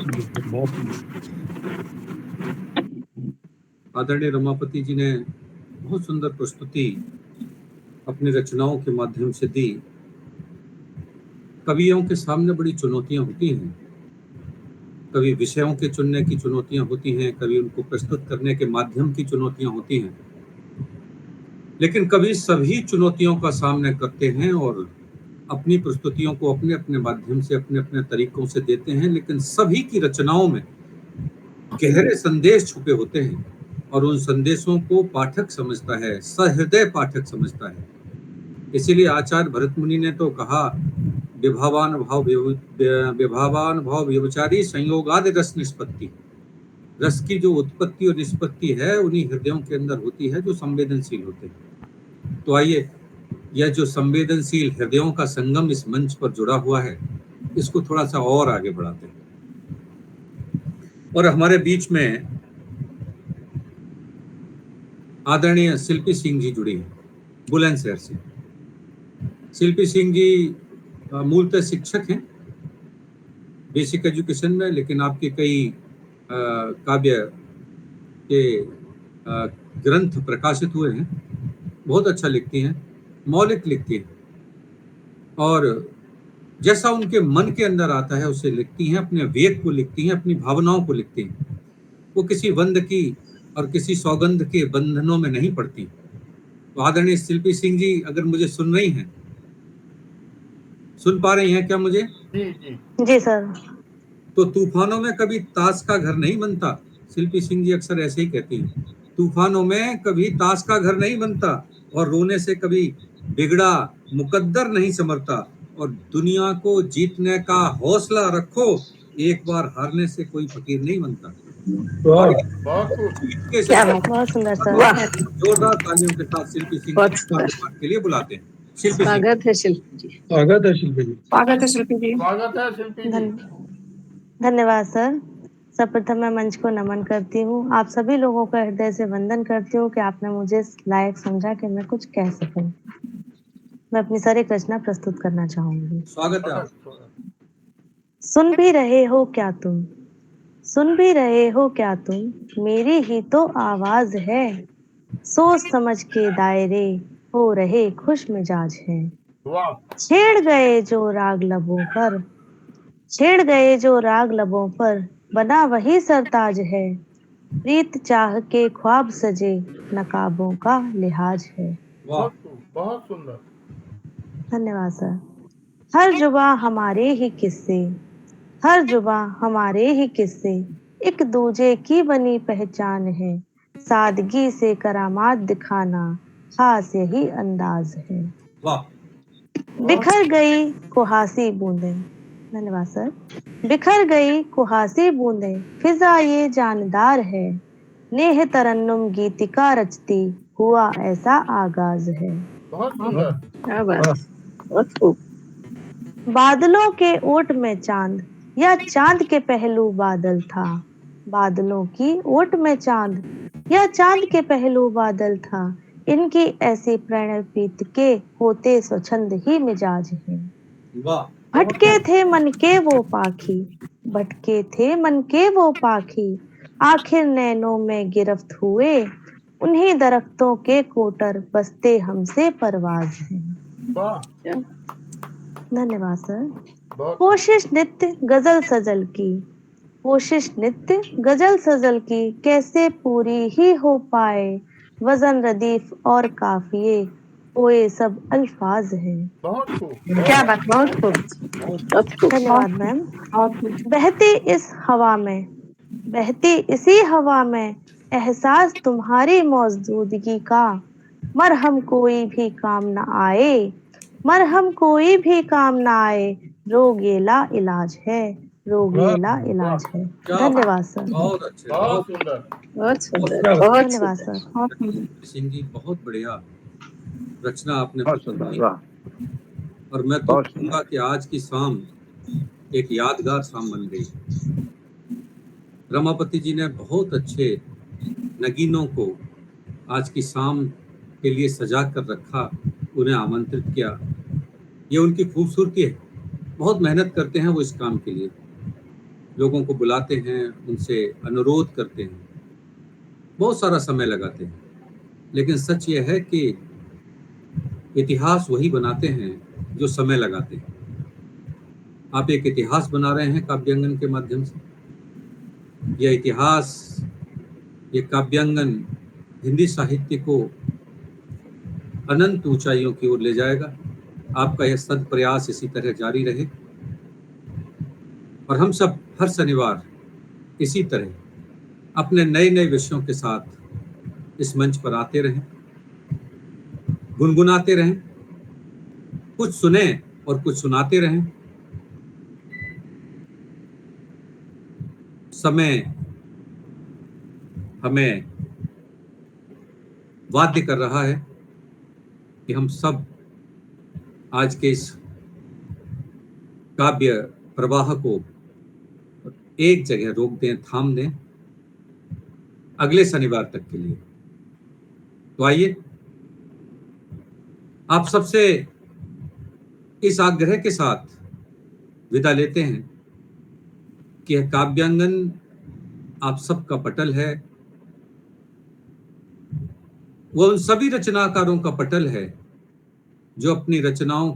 सुंदर, बहुत सुंदर। आदरणीय रमापति जी ने बहुत सुंदर प्रस्तुति अपनी रचनाओं के माध्यम से दी। कवियों के सामने बड़ी चुनौतियां होती हैं, कभी विषयों के चुनने की चुनौतियां होती हैं, कभी उनको प्रस्तुत करने के माध्यम की चुनौतियां होती हैं, लेकिन कभी सभी चुनौतियों का सामना करते हैं और अपनी प्रस्तुतियों को अपने अपने माध्यम से, अपने अपने तरीकों से देते हैं, लेकिन सभी की रचनाओं में गहरे संदेश छुपे होते हैं और उन संदेशों को पाठक समझता है, सहृदय पाठक समझता है। इसीलिए आचार्य भरत मुनि ने तो कहा, विभावान भाव व्यभिचारी संयोगादि रस निष्पत्ति। रस की जो उत्पत्ति और निष्पत्ति है उन्हीं हृदयों के अंदर होती है जो संवेदनशील होते हैं। तो आइए, यह जो संवेदनशील हृदयों का संगम इस मंच पर जुड़ा हुआ है, इसको थोड़ा सा और आगे बढ़ाते हैं। और हमारे बीच में आदरणीय शिल्पी सिंह जी जुड़ी हैं बुलंदशहर से। शिल्पी सिंह जी मूलतः शिक्षक हैं बेसिक एजुकेशन में, लेकिन आपके कई काव्य के ग्रंथ प्रकाशित हुए हैं। बहुत अच्छा लिखती हैं, मौलिक लिखती हैं और जैसा उनके मन के अंदर आता है उसे लिखती हैं, अपने वेग को लिखती हैं, अपनी भावनाओं को लिखती हैं। वो किसी वंद की और किसी सौगंध के बंधनों में नहीं पड़ती। तो आदरणीय शिल्पी सिंह जी, अगर मुझे सुन रही हैं, सुन पा रही हैं क्या मुझे? जी जी जी सर। तो तूफानों में कभी ताश का घर नहीं बनता। शिल्पी सिंह जी अक्सर ऐसे ही कहती हैं, तूफानों में कभी ताश का घर नहीं बनता और रोने से कभी बिगड़ा मुकद्दर नहीं समरता और दुनिया को जीतने का हौसला रखो, एक बार हारने से कोई फकीर नहीं बनता। और बहुत खूब। के क्या साथ बात, बहुत सुंदर सर। जोरदार तालियों के साथ शिल्पी सिंह बहुत को पाठ के लिए बुलाते हैं। शिल्पी सिंह, स्वागत है शिल्पी जी। स्वागत है शिल्पी जी। स्वागत है शिल्पी जी। स्वागत है शिल्पी जी। धन्यवाद सर। सर्वप्रथम मैं मंच को नमन करती हूँ। आप सभी लोगों का हृदय से वंदन करती हूँ कि आपने मुझे इस लायक समझा कि मैं कुछ कह सकूं। मैं अपनी सर एक रचना प्रस्तुत करना चाहूंगी। स्वागत है आपका। सुन भी रहे हो क्या तुम, सुन भी रहे हो क्या तुम, मेरी ही तो आवाज है। सोच समझ के दायरे हो रहे खुश मिजाज है। वाह, छेड़ गए जो राग लबों पर, छेड़ गए जो राग लबों पर, बना वही सरताज है। प्रीत चाह के ख्वाब सजे, नकाबों का लिहाज है। वाह, बहुत खूब, बहुत सुंदर। धन्यवाद सर। हर जुबां हमारे ही किस्से, हर जुबां हमारे ही किस्से, एक दूजे की बनी पहचान है। सादगी से करामात दिखाना, खास यही अंदाज है। वाह, बिखर गई कुहासी बूंदें, धन्यवाद सर। बिखर गई कुहासी बूंदें, फिजा ये जानदार है। नेह तरन्नुम गीतिका रचती, हुआ ऐसा आगाज है। बहुत सुंदर। क्या बात, बहुत खूब। बादलों के ओट में चांद, या चांद के पहलू बादल था। बादलों की ओट में चांद, या चांद के पहलू बादल था। इनकी ऐसी प्रणय प्रीत के होते स्वच्छंद ही मिजाज है। वाह, भटके थे मन के वो पाखी, भटके थे मन के वो पाखी, आखिर नैनों में गिरफ्त हुए। उन्हीं दरख्तों के कोटर बसते हमसे परवाज हैं। वाह, धन्यवाद सर। बहुत कोशिश नित्य गजल सजल की, कोशिश नित्य गजल सजल की, कैसे पूरी ही हो पाए। वजन रदीफ और काफिए, कोई सब अल्फाज हैं। बहुत खूब। क्या बात, बहुत खूब। बहुत खूब। धन्यवाद मैम। बहुत खूब। बहती इस हवा में, बहती इसी हवा में, एहसास तुम्हारी मौजूदगी का। मरहम कोई भी काम न आए, मरहम कोई भी काम न आए, रोग ये ला इलाज है, रोग ये ला इलाज है। धन्यवाद सर। बहुत अच्छे, बहुत बहुत सुंदर। बहुत सुंदर, बहुत धन्यवाद सुंदर। सर। बहुत सुंदर। सिंह जी, बहुत बढ़िया रचना आपने बहुत प्रस्तुत सुंदर, की। वाह। और मैं तो बहुत कहूँगा कि आज की शाम एक यादगार शाम बन गई। रमापति जी ने बहुत अच्छे नगीनों को आज की शाम के लिए सजा कर रखा, उन्हें आमंत्रित किया। ये उनकी खूबसूरती है। बहुत मेहनत करते हैं वो इस काम के लिए, लोगों को बुलाते हैं, उनसे अनुरोध करते हैं, बहुत सारा समय लगाते हैं। लेकिन सच ये है कि इतिहास वही बनाते हैं जो समय लगाते हैं। आप एक इतिहास बना रहे हैं काव्यांगन के माध्यम से। यह इतिहास, ये काव्यांगन हिंदी साहित्य को अनंत ऊंचाइयों की ओर ले जाएगा। आपका यह सद प्रयास इसी तरह जारी रहे और हम सब हर शनिवार इसी तरह अपने नए नए विषयों के साथ इस मंच पर आते रहें, गुनगुनाते रहें, कुछ सुने और कुछ सुनाते रहें। समय हमें वाध्य कर रहा है कि हम सब आज के इस काव्य प्रवाह को एक जगह रोक दें, थाम दें अगले शनिवार तक के लिए। तो आइए आप सबसे इस आग्रह के साथ विदा लेते हैं कि यह काव्यांगन आप सबका पटल है, वो उन सभी रचनाकारों का पटल है जो अपनी रचनाओं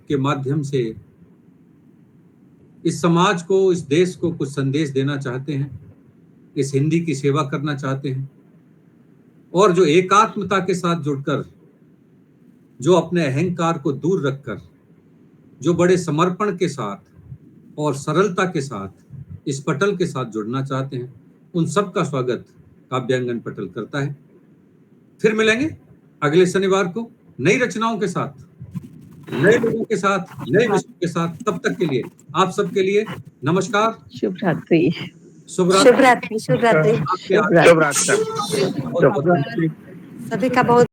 के माध्यम से इस समाज को, इस देश को कुछ संदेश देना चाहते हैं, इस हिंदी की सेवा करना चाहते हैं, और जो एकात्मता के साथ जुड़कर, जो अपने अहंकार को दूर रखकर, जो बड़े समर्पण के साथ और सरलता के साथ इस पटल के साथ जुड़ना चाहते हैं, उन सब का स्वागत काव्यांगन पटल करता है। फिर मिलेंगे अगले शनिवार को नई रचनाओं के साथ। नए लोगों के साथ, नए विषयों के साथ। तब तक के लिए आप सबके लिए नमस्कार, शुभ रात्रि। शुभ शुभ रात्रि, शुभ रात्रि। आपके शुभ रात्रि। सभी का बहुत